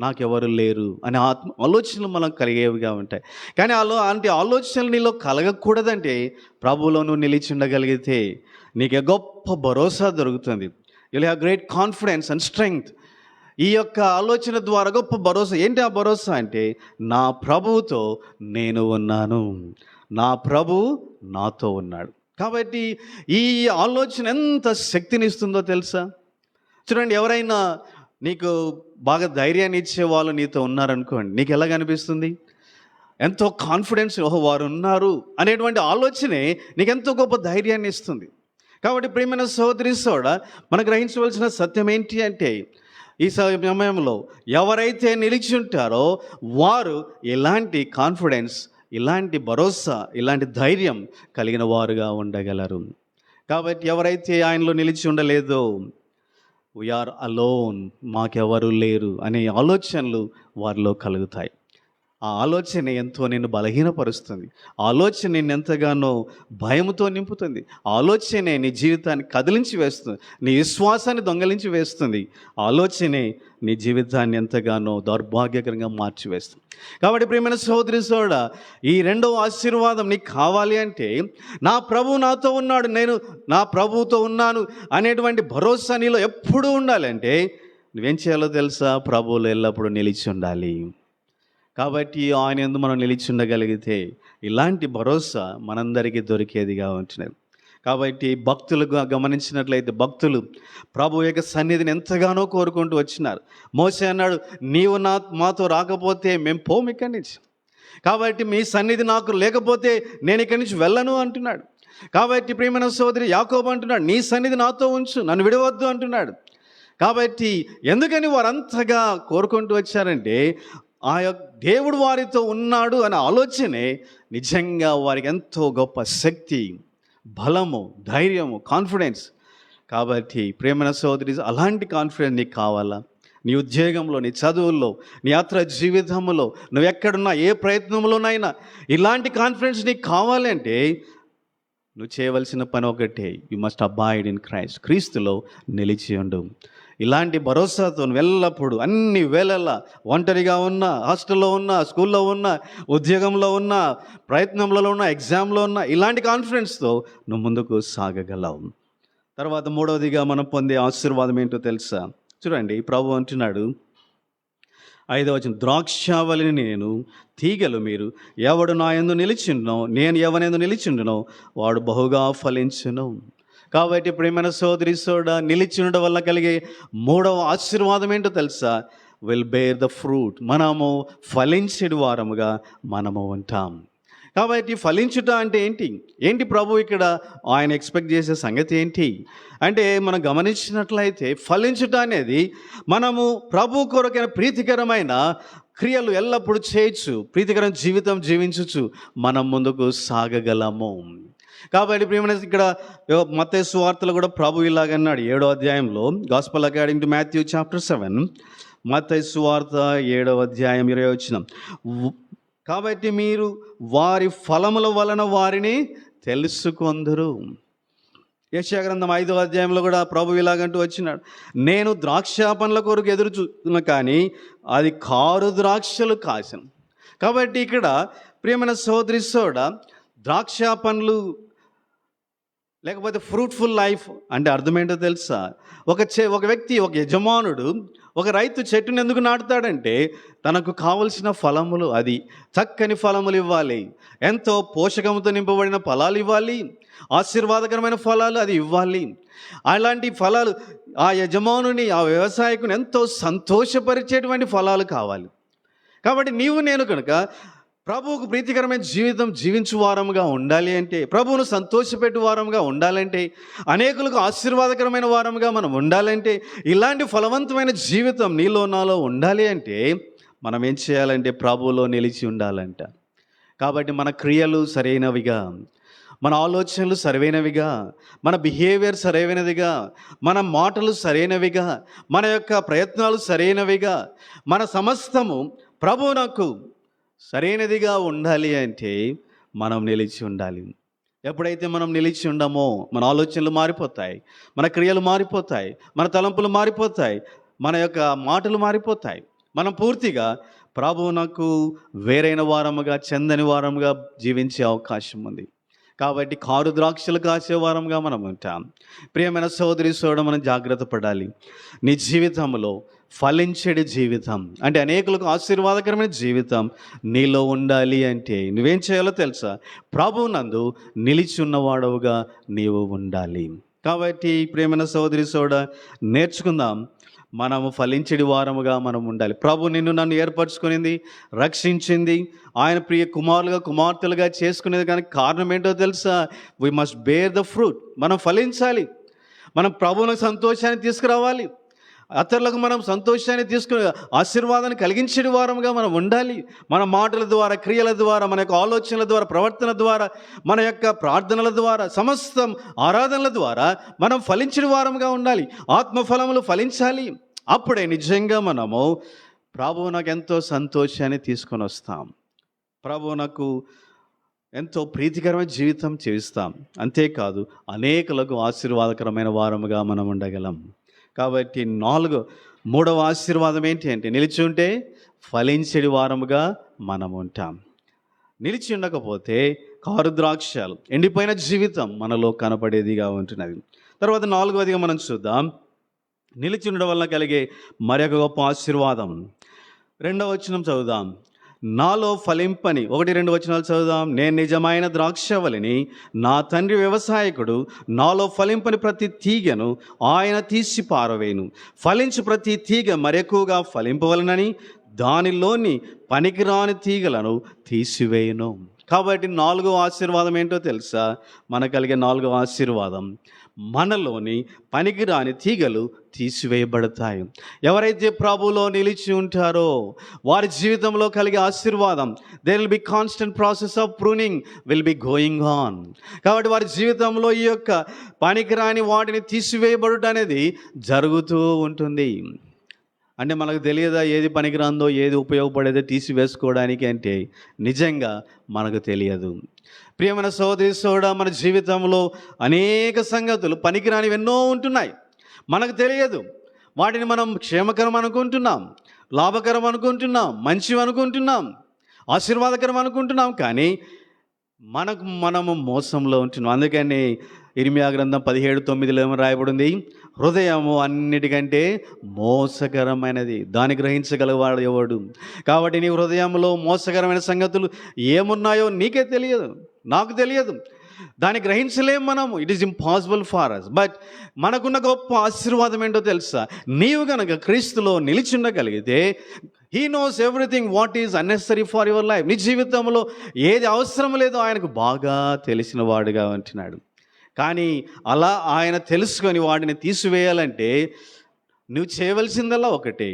నాకెవరు లేరు అనే ఆలోచనలు మనకు కలిగేవిగా ఉంటాయి. కానీ అలాంటి ఆలోచనలు నీలో కలగకూడదంటే ప్రభువులో నువ్వు నిలిచి ఉండగలిగితే నీకు గొప్ప భరోసా దొరుకుతుంది. You'll have great confidence and strength. ఈ యొక్క ఆలోచన ద్వారా గొప్ప భరోసా. ఏంటి ఆ భరోసా అంటే, నా ప్రభువుతో నేను ఉన్నాను, నా ప్రభువు నాతో ఉన్నాడు. కాబట్టి ఈ ఆలోచన ఎంత శక్తినిస్తుందో తెలుసా? చూడండి, ఎవరైనా నీకు బాగా ధైర్యాన్ని ఇచ్చే వాళ్ళు నీతో ఉన్నారనుకోండి, నీకు ఎలాగ అనిపిస్తుంది? ఎంతో కాన్ఫిడెన్స్, ఓహో వారు ఉన్నారు అనేటువంటి ఆలోచనే నీకు ఎంతో గొప్ప ధైర్యాన్ని ఇస్తుంది. కాబట్టి ప్రియమైన సోదరి సోదరుడా, మనం గ్రహించవలసిన సత్యం ఏంటి అంటే, ఈ సమయంలో ఎవరైతే నిలిచి ఉంటారో వారు ఇలాంటి కాన్ఫిడెన్స్, ఇలాంటి భరోసా, ఇలాంటి ధైర్యం కలిగిన వారుగా ఉండగలరు. కాబట్టి ఎవరైతే ఆయనలో నిలిచి ఉండలేదో, వీఆర్ అలోన్, మాకెవరు లేరు అనే ఆలోచనలు వారిలో కలుగుతాయి. ఆ ఆలోచన ఎంతో నిన్ను బలహీనపరుస్తుంది. ఆలోచన నిన్ను ఎంతగానో భయంతో నింపుతుంది. ఆలోచనే నీ జీవితాన్ని కదిలించి వేస్తుంది, నీ విశ్వాసాన్ని దొంగలించి వేస్తుంది. ఆలోచనే నీ జీవితాన్ని ఎంతగానో దౌర్భాగ్యకరంగా మార్చివేస్తుంది. కాబట్టి ప్రియమైన సహోదరి సోదరుడా, ఈ రెండవ ఆశీర్వాదం నీకు కావాలి అంటే, నా ప్రభువు నాతో ఉన్నాడు, నేను నా ప్రభువుతో ఉన్నాను అనేటువంటి భరోసా నీలో ఎప్పుడూ ఉండాలంటే నువ్వేం చేయాలో తెలుసా? ప్రభువులో ఎల్లప్పుడూ నిలిచి ఉండాలి. కాబట్టి ఆయన యందు మనం నిలిచి ఉండగలిగితే ఇలాంటి భరోసా మనందరికీ దొరికేదిగా ఉంటున్నది. కాబట్టి భక్తులుగా గమనించినట్లయితే, భక్తులు ప్రభు యొక్క సన్నిధిని ఎంతగానో కోరుకుంటూ వచ్చినారు. మోసే అన్నాడు, నీవు మాతో రాకపోతే మేము పోము ఇక్కడి నుంచి. కాబట్టి మీ సన్నిధి నాకు లేకపోతే నేను ఇక్కడి నుంచి వెళ్ళను అంటున్నాడు. కాబట్టి ప్రియమైన సోదరి యాకోబు అంటున్నాడు, నీ సన్నిధి నాతో ఉంచు, నన్ను విడవద్దు అంటున్నాడు. కాబట్టి ఎందుకని వారు అంతగా కోరుకుంటూ వచ్చారంటే, ఆ యొక్క దేవుడు వారితో ఉన్నాడు అనే ఆలోచనే నిజంగా వారికి ఎంతో గొప్ప శక్తి, బలము, ధైర్యము, కాన్ఫిడెన్స్. కాబట్టి ప్రేమైన సోదరి, అలాంటి కాన్ఫిడెన్స్ నీకు కావాలా? నీ ఉద్యోగంలో, నీ చదువుల్లో, నీ యాత్ర జీవితంలో, నువ్వు ఎక్కడున్నా, ఏ ప్రయత్నంలోనైనా ఇలాంటి కాన్ఫిడెన్స్ నీకు కావాలంటే నువ్వు చేయవలసిన పని ఒకటే, you must avoid in Christ. క్రీస్తులో నిలిచి ఉండు. ఇలాంటి భరోసాతో ఎల్లప్పుడూ అన్ని వేళలా ఒంటరిగా ఉన్నా, హాస్టల్లో ఉన్నా, స్కూల్లో ఉన్నా, ఉద్యోగంలో ఉన్నా, ప్రయత్నంలో ఉన్నా, ఎగ్జామ్లో ఉన్నా, ఇలాంటి కాన్ఫిడెన్స్తో నువ్వు ముందుకు సాగగలవు. తర్వాత మూడవదిగా మనం పొందే ఆశీర్వాదం ఏంటో తెలుసా? చూడండి, ప్రభు అంటున్నాడు 5వ వచనం, ద్రాక్షావళిని నేను, తీగలు మీరు. ఎవడు నా యందు నిలిచిండునో, నేను ఎవనందు నిలిచిండునో వాడు బహుగా ఫలించును. కాబట్టి ప్రేమైన సోదరి నిలిచి ఉండడం వల్ల కలిగే మూడవ ఆశీర్వాదం ఏంటో తెలుసా? Will bear the fruit. మనము ఫలించేడు వారముగా మనము ఉంటాం. కాబట్టి ఫలించుట అంటే ఏంటి ప్రభు ఇక్కడ ఆయన ఎక్స్పెక్ట్ చేసే సంగతి ఏంటి అంటే, మనం గమనించినట్లయితే ఫలించుట అనేది మనము ప్రభు కొరకైన ప్రీతికరమైన క్రియలు ఎల్లప్పుడూ చేయొచ్చు, ప్రీతికరమైన జీవితం జీవించచ్చు, మనం ముందుకు సాగగలము. కాబట్టి ప్రియమైన ఇక్కడ మత్తయి సువార్తలో కూడా ప్రభు ఇలాగన్నాడు 7వ అధ్యాయంలో, gospel according to Matthew chapter 7, మత్తయి సువార్త 7వ అధ్యాయం 20వ వచనం, కాబట్టి మీరు వారి ఫలముల వలన వారిని తెలుసుకొందురు. యెషయా గ్రంథం 5వ అధ్యాయంలో కూడా ప్రభు ఇలాగంటూ వచ్చినాడు, నేను ద్రాక్ష పండ్ల కొరకు ఎదురు చూస్తున్నా కానీ అది కారు ద్రాక్షలు కాసను. కాబట్టి ఇక్కడ ప్రియమైన సోదరి ద్రాక్ష పండ్లు లేకపోతే ఫ్రూట్ఫుల్ లైఫ్ అంటే అర్థం ఏంటో తెలుసా? ఒక వ్యక్తి, ఒక యజమానుడు, ఒక రైతు చెట్టుని ఎందుకు నాటుతాడంటే తనకు కావలసిన ఫలములు, అది చక్కని ఫలములు ఇవ్వాలి, ఎంతో పోషకంతో నింపబడిన ఫలాలు ఇవ్వాలి, ఆశీర్వాదకరమైన ఫలాలు అది ఇవ్వాలి. అలాంటి ఫలాలు ఆ యజమానుని, ఆ వ్యవసాయకుని ఎంతో సంతోషపరిచేటువంటి ఫలాలు కావాలి. కాబట్టి నీవు నేను కనుక ప్రభువుకు ప్రీతికరమైన జీవితం జీవించు వారముగా ఉండాలి అంటే, ప్రభువును సంతోషపెట్టు వారముగా ఉండాలంటే, అనేకులకు ఆశీర్వాదకరమైన వారముగా మనం ఉండాలంటే, ఇలాంటి ఫలవంతమైన జీవితం నీలో నాలో ఉండాలి అంటే మనం ఏం చేయాలంటే ప్రభువులో నిలిచి ఉండాలంట. కాబట్టి మన క్రియలు సరైనవిగా, మన ఆలోచనలు సరైనవిగా, మన బిహేవియర్ సరైనదిగా, మన మాటలు సరైనవిగా, మన యొక్క ప్రయత్నాలు సరైనవిగా, మన సమస్తము ప్రభువునకు సరైనదిగా ఉండాలి అంటే మనం నిలిచి ఉండాలి. ఎప్పుడైతే మనం నిలిచి ఉండమో మన ఆలోచనలు మారిపోతాయి, మన క్రియలు మారిపోతాయి, మన తలంపులు మారిపోతాయి, మన యొక్క మాటలు మారిపోతాయి. మనం పూర్తిగా ప్రభువునకు వేరైన వారముగా, చెందని వారముగా జీవించే అవకాశం ఉంది. కాబట్టి కారు ద్రాక్షలు కాసే వారంగా మనం ఉంటాం. ప్రియమైన సోదరి మనం జాగ్రత్త పడాలి. నీ జీవితంలో ఫలించేది జీవితం అంటే, అనేకులకు ఆశీర్వాదకరమైన జీవితం నీలో ఉండాలి అంటే నువ్వేం చేయాలో తెలుసా? ప్రభువునందు నిలిచి ఉన్నవాడవుగా నీవు ఉండాలి. కాబట్టి ప్రియమైన సోదరి నేర్చుకుందాం, మనము ఫలించేది వారముగా మనం ఉండాలి. ప్రభు నిన్ను నన్ను ఏర్పరచుకునింది, రక్షించింది, ఆయన ప్రియ కుమారులుగా కుమార్తెలుగా చేసుకునేది. కానీ కారణం ఏంటో తెలుసా? We must bear the fruit. మనం ఫలించాలి, మనం ప్రభువులకు సంతోషాన్ని తీసుకురావాలి, ఇతరులకు మనం సంతోషాన్ని తీసుకుని ఆశీర్వాదాన్ని కలిగించే వారముగా మనం ఉండాలి. మన మాటల ద్వారా, క్రియల ద్వారా, మన యొక్క ఆలోచనల ద్వారా, ప్రవర్తన ద్వారా, మన యొక్క ప్రార్థనల ద్వారా, సమస్తం ఆరాధనల ద్వారా మనం ఫలించిన వారముగా ఉండాలి. ఆత్మఫలములు ఫలించాలి. అప్పుడే నిజంగా మనము ప్రభువునకు ఎంతో సంతోషాన్ని తీసుకొని వస్తాం, ప్రభువునకు ఎంతో ప్రీతికరమైన జీవితం జీవిస్తాం. అంతేకాదు అనేకులకు ఆశీర్వాదకరమైన వారముగా మనం ఉండగలం. కాబట్టి మూడవ ఆశీర్వాదం ఏంటి అంటే, నిలిచి ఉంటే ఫలించేది వారముగా మనం ఉంటాం. నిలిచి ఉండకపోతే కారు ద్రాక్షలు, ఎండిపోయిన జీవితం మనలో కనపడేదిగా ఉంటున్నది. తర్వాత 4వదిగా మనం చూద్దాం, నిలిచి ఉండడం వల్ల కలిగే మరొక గొప్ప ఆశీర్వాదం. 2వ వచనం చదువుదాం. నాలో ఫలింపని, 1-2 వచనాలు చదువుదాం. నేను నిజమైన ద్రాక్షవల్లిని, నా తండ్రి వ్యవసాయకుడు. నాలో ఫలింపని ప్రతి తీగను ఆయన తీసి పారవేయును. ఫలించు ప్రతి తీగ మరెక్కువగా ఫలింపవలనని దానిలోని పనికిరాని తీగలను తీసివేయును. కాబట్టి 4వ ఆశీర్వాదం ఏంటో తెలుసా? మనకు కలిగే 4వ ఆశీర్వాదం, మనలోని పనికిరాని తీగలు తీసివేయబడతాయి. ఎవరైతే ప్రభువులో నిలిచి ఉంటారో వారి జీవితంలో కలిగే ఆశీర్వాదం, there will be constant process of pruning will be going on. కాబట్టి వారి జీవితంలో ఈ యొక్క పనికిరాని వాటిని తీసివేయబడుట అనేది జరుగుతూ ఉంటుంది. అంటే మనకు తెలియదా ఏది పనికిరాందో ఏది ఉపయోగపడేదో తీసివేసుకోవడానికి? అంటే నిజంగా మనకు తెలియదు. ప్రియమైన సోదరి సోదరుడా, మన జీవితంలో అనేక సంగతులు పనికిరానివి ఎన్నో ఉంటున్నాయి, మనకు తెలియదు. వాటిని మనం క్షేమకరం అనుకుంటున్నాం, లాభకరం అనుకుంటున్నాం, మంచివి అనుకుంటున్నాం, ఆశీర్వాదకరం అనుకుంటున్నాం, కానీ మనము మోసంలో ఉంటున్నాం. అందుకని ఇర్మియా గ్రంథం 17:9 ఏమో రాయబడింది? హృదయము అన్నిటికంటే మోసకరమైనది, దాన్ని గ్రహించగలవాడు ఎవడు? కాబట్టి నీ హృదయంలో మోసకరమైన సంగతులు ఏమున్నాయో నీకే తెలియదు, నాకు తెలియదు, దాన్ని గ్రహించలేము మనము. It is impossible for us. But మనకున్న గొప్ప ఆశీర్వాదం ఏంటో తెలుసా? నీవు కనుక క్రీస్తులో నిలిచి ఉండగలిగితే he knows everything what is unnecessary for your life. నీ జీవితంలో ఏది అవసరం లేదో ఆయనకు బాగా తెలిసిన వాడుగా ఉంటున్నాడు. కానీ అలా ఆయన తెలుసుకొని వాటిని తీసివేయాలంటే నువ్వు చేయవలసిందల్లా ఒకటే,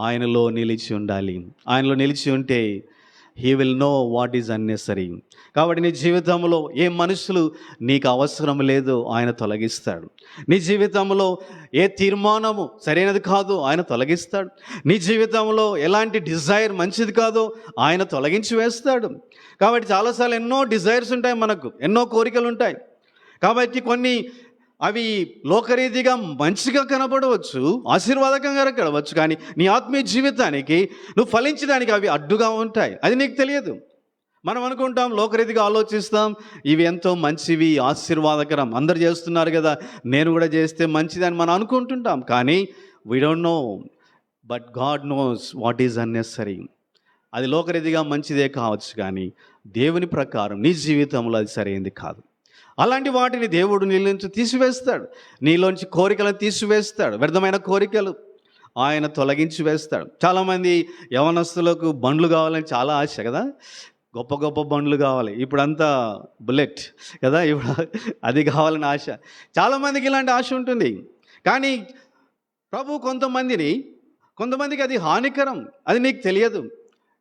ఆయనలో నిలిచి ఉండాలి. ఆయనలో నిలిచి ఉంటే he will know what is unnecessary. కాబట్టి నీ జీవితంలో ఏ మనుషులు నీకు అవసరం లేదో ఆయన తొలగిస్తాడు. నీ జీవితంలో ఏ తీర్మానము సరైనది కాదో ఆయన తొలగిస్తాడు. నీ జీవితంలో ఎలాంటి డిజైర్ మంచిది కాదో ఆయన తొలగించి వేస్తాడు. కాబట్టి చాలాసార్లు ఎన్నో డిజైర్స్ ఉంటాయి, మనకు ఎన్నో కోరికలు ఉంటాయి. కాబట్టి కొన్ని అవి లోకరీతిగా మంచిగా కనబడవచ్చు, ఆశీర్వాదకంగా కనబడవచ్చు, కానీ నీ ఆత్మీయ జీవితానికి నువ్వు ఫలించడానికి అవి అడ్డుగా ఉంటాయి. అది నీకు తెలియదు. మనం అనుకుంటాం, లోకరీతిగా ఆలోచిస్తాం, ఇవి ఎంతో మంచివి, ఆశీర్వాదకరం, అందరు చేస్తున్నారు కదా, నేను కూడా చేస్తే మంచిది అని మనం అనుకుంటుంటాం. కానీ we don't know, but God knows what is unnecessary. అది లోకరీతిగా మంచిదే కావచ్చు, కానీ దేవుని ప్రకారం నీ జీవితంలో అది సరైనది కాదు. అలాంటి వాటిని దేవుడు నీలోంచి తీసివేస్తాడు. నీలోంచి కోరికలను తీసివేస్తాడు. వ్యర్థమైన కోరికలు ఆయన తొలగించి వేస్తాడు. చాలామంది యవనస్తులకు బండ్లు కావాలని చాలా ఆశ కదా, గొప్ప గొప్ప బండ్లు కావాలి. ఇప్పుడంతా బుల్లెట్ కదా, ఇప్పుడు అది కావాలని ఆశ. చాలామందికి ఇలాంటి ఆశ ఉంటుంది. కానీ ప్రభు కొంతమందికి అది హానికరం, అది నీకు తెలియదు.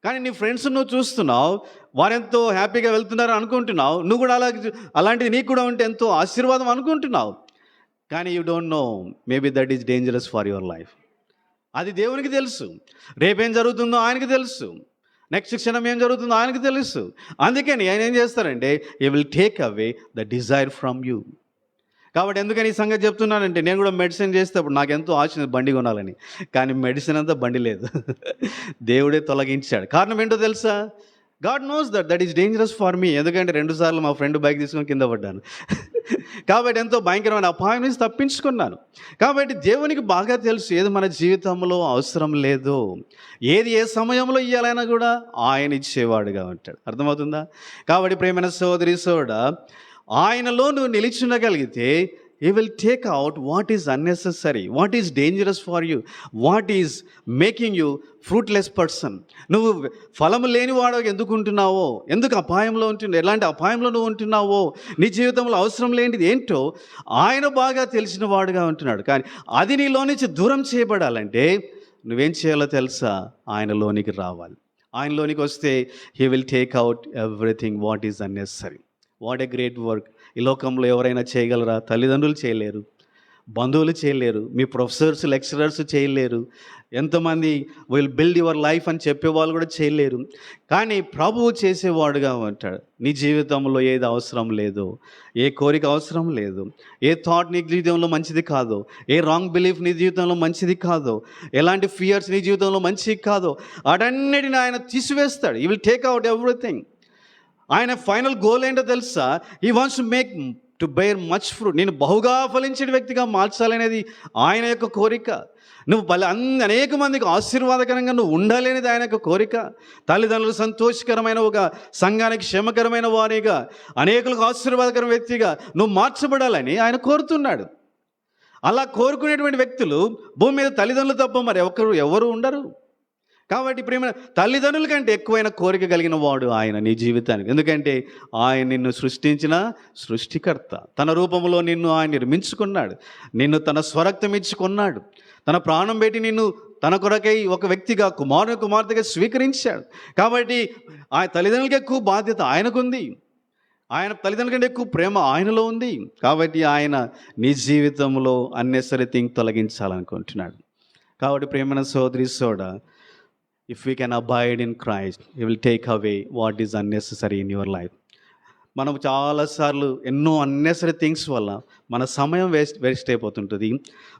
కానీ నీ ఫ్రెండ్స్ నువ్వు చూస్తున్నావు, వారెంతో హ్యాపీగా వెళ్తున్నారు అనుకుంటున్నావు, నువ్వు కూడా అలాంటిది నీకు కూడా ఉంటే ఎంతో ఆశీర్వాదం అనుకుంటున్నావు. కానీ you don't know, maybe that is dangerous for your life. అది దేవునికి తెలుసు. రేపేం జరుగుతుందో ఆయనకి తెలుసు, నెక్స్ట్ క్షణం ఏం జరుగుతుందో ఆయనకి తెలుసు. అందుకని ఆయన ఏం చేస్తారంటే he will take away the desire from you. కాబట్టి ఎందుకని ఈ సంగతి చెప్తున్నానంటే, నేను కూడా మెడిసిన్ చేసేటప్పుడు నాకు ఎంతో ఆశ బండి కొనాలని, కానీ మెడిసిన్ అంతా బండి లేదు, దేవుడే తొలగించాడు. కారణం ఏంటో తెలుసా? God knows that is dangerous for me. ఎందుకంటే 2 సార్లు మా ఫ్రెండ్ బైక్ తీసుకొని కింద పడ్డాను. కాబట్టి ఎంతో భయంకరమైన అపాయం నుంచి తప్పించుకున్నాను. కాబట్టి దేవునికి బాగా తెలుసు ఏది మన జీవితంలో అవసరం లేదో, ఏది ఏ సమయంలో ఇవ్వాలైనా కూడా ఆయన ఇచ్చేవాడుగా ఉంటాడు. అర్థమవుతుందా? కాబట్టి ప్రియమైన సోదరి సోదరుడా, ఆయనలో నువ్వు నిలిచుండగలిగితే he will take out what is unnecessary, what is dangerous for you, what is making you fruitless person. నువ్వు ఫలము లేని వాడు ఎందుకు ఉంటున్నావో, ఎందుకు అపాయంలో ఉంటున్నావు, ఎలాంటి అపాయంలో నువ్వు ఉంటున్నావో, నీ జీవితంలో అవసరం లేనిది ఏంటో ఆయన బాగా తెలిసిన వాడుగా ఉంటున్నాడు. కానీ అది నీలో నుంచి దూరం చేయబడాలంటే నువ్వేం చేయాలో తెలుసా? ఆయనలోనికి రావాలి. ఆయనలోనికి వస్తే he will take out everything what is unnecessary. What a great work. ఈ లోకంలో ఎవరైనా చేయగలరా? తల్లిదండ్రులు చేయలేరు, బంధువులు చేయలేరు, మీ ప్రొఫెసర్స్ లెక్చరర్స్ చేయలేరు, ఎంతమంది విల్ బిల్డ్ యువర్ లైఫ్ అని చెప్పేవాళ్ళు కూడా చేయలేరు. కానీ ప్రభువు చేసేవాడుగా ఉంటాడు. నీ జీవితంలో ఏది అవసరం లేదో, ఏ కోరిక అవసరం లేదు, ఏ థాట్ నీ జీవితంలో మంచిది కాదో, ఏ రాంగ్ బిలీఫ్ నీ జీవితంలో మంచిది కాదో, ఎలాంటి ఫియర్స్ నీ జీవితంలో మంచిది కాదో, వాటన్నిటిని ఆయన తీసివేస్తాడు. He will take out everything. ఆయన ఫైనల్ గోల్ ఏంటో తెలుసా? He wants to bear much fruit. నేను బహుగా ఫలించిన వ్యక్తిగా మార్చాలనేది ఆయన యొక్క కోరిక. నువ్వు అనేక మందికి ఆశీర్వాదకరంగా నువ్వు ఉండాలి అనేది ఆయన యొక్క కోరిక. తల్లిదండ్రులు సంతోషకరమైన ఒక సంఘానికి క్షేమకరమైన వారిగా, అనేకులకు ఆశీర్వాదకర వ్యక్తిగా నువ్వు మార్చబడాలని ఆయన కోరుతున్నాడు. అలా కోరుకునేటువంటి వ్యక్తులు భూమి మీద తల్లిదండ్రులు తప్ప మరి ఎవరు ఉండరు. కాబట్టి ప్రేమ తల్లిదండ్రుల కంటే ఎక్కువైన కోరిక కలిగిన వాడు ఆయన నీ జీవితానికి. ఎందుకంటే ఆయన నిన్ను సృష్టించిన సృష్టికర్త. తన రూపంలో నిన్ను ఆయన నిర్మించుకున్నాడు. నిన్ను తన స్వరక్తం ఇచ్చుకున్నాడు. తన ప్రాణం పెట్టి నిన్ను తన కొరకై ఒక వ్యక్తిగా కుమార్తెగా స్వీకరించాడు. కాబట్టి ఆ తల్లిదండ్రులకి ఎక్కువ బాధ్యత ఆయనకుంది. ఆయన తల్లిదండ్రుల కంటే ఎక్కువ ప్రేమ ఆయనలో ఉంది. కాబట్టి ఆయన నీ జీవితంలో అన్నెసరీ థింగ్ తొలగించాలనుకుంటున్నాడు. కాబట్టి ప్రేమైన సోదరి soda, if we can abide in Christ, he will take away what is unnecessary in your life. మనం చాలాసార్లు ఎన్నో అన్నెసరీ థింగ్స్ వల్ల మన సమయం వేస్ట్ అయిపోతుంటుంది,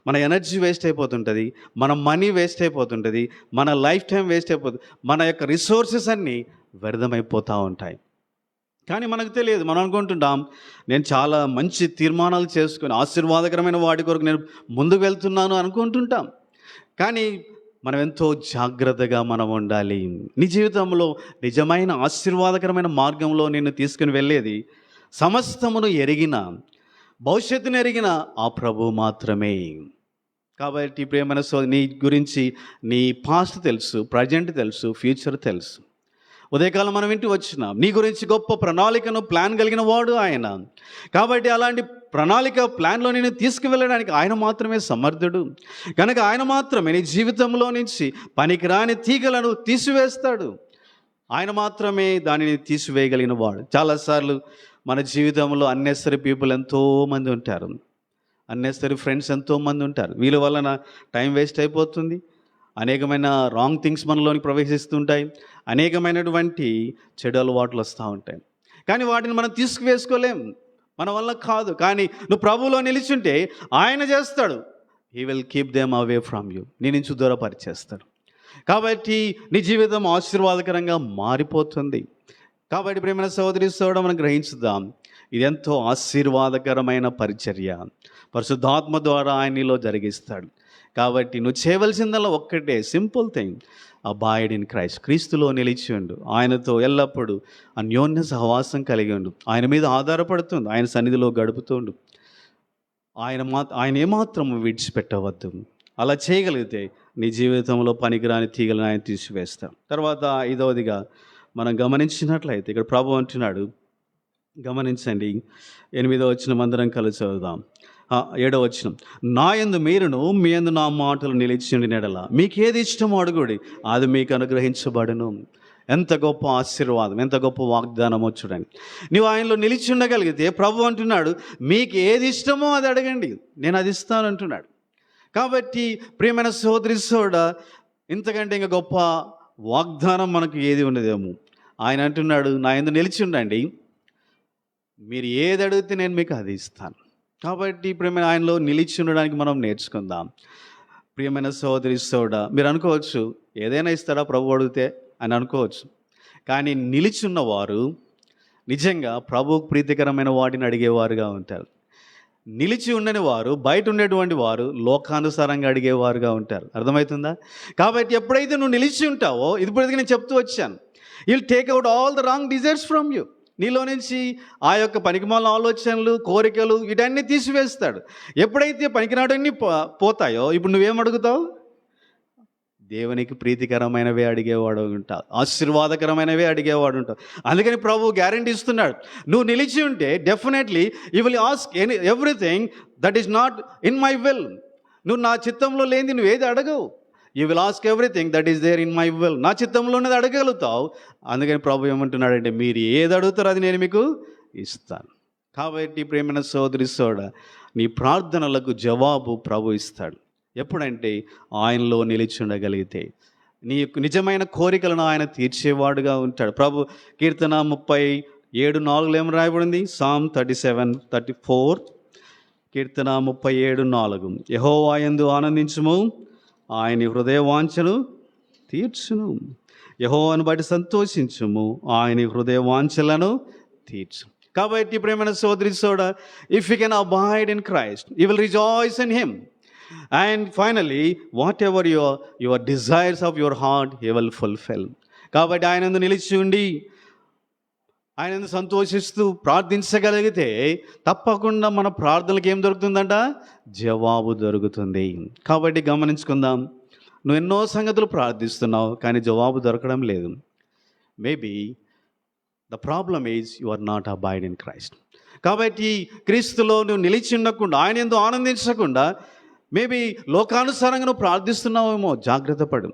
మన ఎనర్జీ వేస్ట్ అయిపోతుంటుంది, మన మనీ వేస్ట్ అయిపోతుంటుంది, మన లైఫ్ టైం వేస్ట్ అయిపోతుంది, మన యొక్క రిసోర్సెస్ అన్నీ వ్యర్థమైపోతూ ఉంటాయి. కానీ మనకు తెలియదు. మనం అనుకుంటుంటాం నేను చాలా మంచి తీర్మానాలు చేసుకుని ఆశీర్వాదకరమైన వాటి కొరకు నేను ముందుకు వెళ్తున్నాను అనుకుంటుంటాం. కానీ మనం ఎంతో జాగ్రత్తగా మనం ఉండాలి. నీ జీవితంలో నిజమైన ఆశీర్వాదకరమైన మార్గంలో నిన్ను తీసుకుని వెళ్ళేది సమస్తమును ఎరిగిన, భవిష్యత్తును ఎరిగిన ఆ ప్రభు మాత్రమే. కాబట్టి ప్రియమైన నీ గురించి నీ పాస్ట్ తెలుసు, ప్రజెంట్ తెలుసు, ఫ్యూచర్ తెలుసు. ఉదయకాలం మనం ఇంటికి వచ్చినాం. నీ గురించి గొప్ప ప్రణాళికను ప్లాన్ కలిగిన వాడు ఆయన. కాబట్టి అలాంటి ప్రణాళిక ప్లాన్లో నేను తీసుకువెళ్ళడానికి ఆయన మాత్రమే సమర్థుడు. కనుక ఆయన మాత్రమే నీ జీవితంలో నుంచి పనికిరాని తీగలను తీసివేస్తాడు. ఆయన మాత్రమే దానిని తీసివేయగలిగిన వాడు. చాలాసార్లు మన జీవితంలో అన్నెసరీ పీపుల్ ఎంతోమంది ఉంటారు, అన్నెసరీ ఫ్రెండ్స్ ఎంతోమంది ఉంటారు. వీళ్ళ వలన టైం వేస్ట్ అయిపోతుంది. అనేకమైన రాంగ్ థింగ్స్ మనలోని ప్రవేశిస్తుంటాయి. అనేకమైనటువంటి చెడు అలవాట్లు వస్తూ ఉంటాయి. కానీ వాటిని మనం తీసుకువేసుకోలేం, మన వల్ల కాదు. కానీ నువ్వు ప్రభువులో నిలిచుంటే ఆయన చేస్తాడు. He will keep them away from you. నీ నుంచి దూరపరిచేస్తాడు. కాబట్టి నీ జీవితం ఆశీర్వాదకరంగా మారిపోతుంది. కాబట్టి ప్రేమైన సోదరి సోదరుడు మనం గ్రహించుదాం, ఇది ఎంతో ఆశీర్వాదకరమైన పరిచర్య పరిశుద్ధాత్మ ద్వారా ఆయన నీలో జరిగిస్తాడు. కాబట్టి నువ్వు చేయవలసిందల్లా ఒక్కటే simple thing, avoid in Christ. క్రీస్తులో నిలిచి ఉండు. ఆయనతో ఎల్లప్పుడూ అన్యోన్య సహవాసం కలిగి ఉండు. ఆయన మీద ఆధారపడుతుంది, ఆయన సన్నిధిలో గడుపుతుండు. ఆయన ఏమాత్రం విడిచిపెట్టవద్దు. అలా చేయగలిగితే నీ జీవితంలో పనికిరాని తీగలను ఆయన తీసివేస్తాడు. తర్వాత 5వదిగా మనం గమనించినట్లయితే ఇక్కడ ప్రభు అంటున్నాడు, గమనించండి 8వ వచనం అందరం కలిసి చదువుదాం. 7వ వచనం, నా యందు మీరును మీ యందు నా మాటలు నిలిచిండి నెడల మీకేది ఇష్టమో అడుగుడి, అది మీకు అనుగ్రహించబడును. ఎంత గొప్ప ఆశీర్వాదం, ఎంత గొప్ప వాగ్దానమో చూడండి. నీవు ఆయనలో నిలిచి ఉండగలిగితే ప్రభు అంటున్నాడు, మీకు ఏది ఇష్టమో అది అడగండి, నేను అది ఇస్తాను అంటున్నాడు. కాబట్టి ప్రియమైన సోదరి సోదరుడా, ఇంతకంటే ఇంకా గొప్ప వాగ్దానం మనకు ఏది ఉండదేమో. ఆయన అంటున్నాడు, నా యందు నిలిచి ఉండండి, మీరు ఏది అడిగితే నేను మీకు అది ఇస్తాను. కాబట్టి ప్రియమైన ఆయనలో నిలిచి ఉండడానికి మనం నేర్చుకుందాం. ప్రియమైన సోదరి సోదరుడా, మీరు అనుకోవచ్చు ఏదైనా ఇస్తాడా ప్రభు అడిగితే అని అనుకోవచ్చు. కానీ నిలిచి ఉన్నవారు నిజంగా ప్రభువుకు ప్రీతికరమైన వాటిని అడిగేవారుగా ఉంటారు. నిలిచి ఉండని వారు, బయట ఉండేటువంటి వారు లోకానుసారంగా అడిగేవారుగా ఉంటారు. అర్థమవుతుందా? కాబట్టి ఎప్పుడైతే నువ్వు నిలిచి ఉంటావో, ఇప్పటికీ నేను చెప్తూ వచ్చాను, you will take out all the wrong desires from you. నీలో నుంచి ఆ యొక్క పనికిమాలిన ఆలోచనలు, కోరికలు వీటన్నీ తీసివేస్తాడు. ఎప్పుడైతే పనికిరాడన్నీ పోతాయో, ఇప్పుడు నువ్వేం అడుగుతావు? దేవునికి ప్రీతికరమైనవే అడిగేవాడు ఉంటావు, ఆశీర్వాదకరమైనవే అడిగేవాడు ఉంటావు. అందుకని ప్రభు గ్యారంటీ ఇస్తున్నాడు, నువ్వు నిలిచి ఉంటే definitely you will ask everything that is not in my will. నువ్వు నా చిత్తంలో లేనిది నువ్వు ఏది అడగవు. You will ask everything that is there in my will. నా చిత్తంలో ఉన్నది అడగలుగుతావు. అందుకని ప్రభు ఏమంటున్నాడంటే, మీరు ఏది అడుగుతారో అది నేను మీకు ఇస్తాను. కాబట్టి ప్రేమైన సోదరి సోదరుడా, నీ ప్రార్థనలకు జవాబు ప్రభు ఇస్తాడు. ఎప్పుడంటే ఆయనలో నిలిచి ఉండగలిగితే. నీ యొక్క నిజమైన కోరికలను ఆయన తీర్చేవాడుగా ఉంటాడు. ప్రభు కీర్తన 37:4 ఏం రాయబడింది? Psalm 37:34, కీర్తన 37:4, యెహోవా యందు ఆనందించుము, ఆయన హృదయ వాంఛను తీర్చును. యెహోవాను బట్టి సంతోషించుము, ఆయన హృదయ వాంఛలను తీర్చు. కాబట్టి ప్రేమైన సోదరి సోదరుడా, if you can avoid in Christ, you will rejoice in him. And finally, whatever your desires of your heart, he will fulfill. కాబట్టి ఆయనందు నిలిచి ఉండి ఆయనందు సంతోషిస్తూ ప్రార్థించగలిగితే తప్పకుండా మన ప్రార్థనలకు ఏం దొరుకుతుందంట? జవాబు దొరుకుతుంది. కాబట్టి గమనించుకుందాం, నువ్వు ఎన్నో సంగతులు ప్రార్థిస్తున్నావు, కానీ జవాబు దొరకడం లేదు. Maybe the problem is you are not abide in Christ. కాబట్టి క్రీస్తులో నువ్వు నిలిచి ఉండకుండా, ఆయన యందు ఆనందించకుండా, మేబీ లోకానుసారంగా నువ్వు ప్రార్థిస్తున్నావేమో, జాగ్రత్త పడు.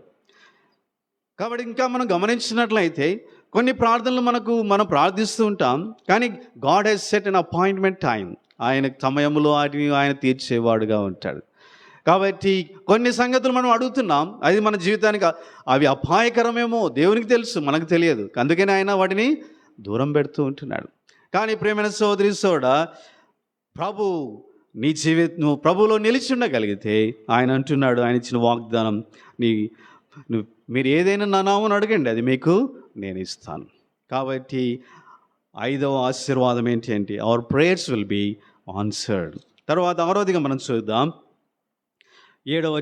కాబట్టి ఇంకా మనం గమనించినట్లయితే కొన్ని ప్రార్థనలు మనం ప్రార్థిస్తూ ఉంటాం, కానీ God has set an appointment time. ఆయన సమయంలో వాటిని ఆయన తీర్చేవాడుగా ఉంటాడు. కాబట్టి కొన్ని సంగతులు మనం అడుగుతున్నాం, అది మన జీవితానికి అవి అపాయకరమేమో దేవునికి తెలుసు, మనకు తెలియదు. అందుకని ఆయన వాటిని దూరం పెడుతూ ఉంటున్నాడు. కానీ ప్రియమైన సోదరి సోడా, నువ్వు ప్రభువులో నిలిచి ఉండగలిగితే ఆయన అంటున్నాడు, ఆయన ఇచ్చిన వాగ్దానం, మీరు ఏదైనా నా నామమున అడగండి, అది మీకు నేను ఇస్తాను. కాబట్టి 5వ ఆశీర్వాదం ఏంటి? Our prayers will be answered. తర్వాత 6వదిగా మనం చూద్దాం. 8వ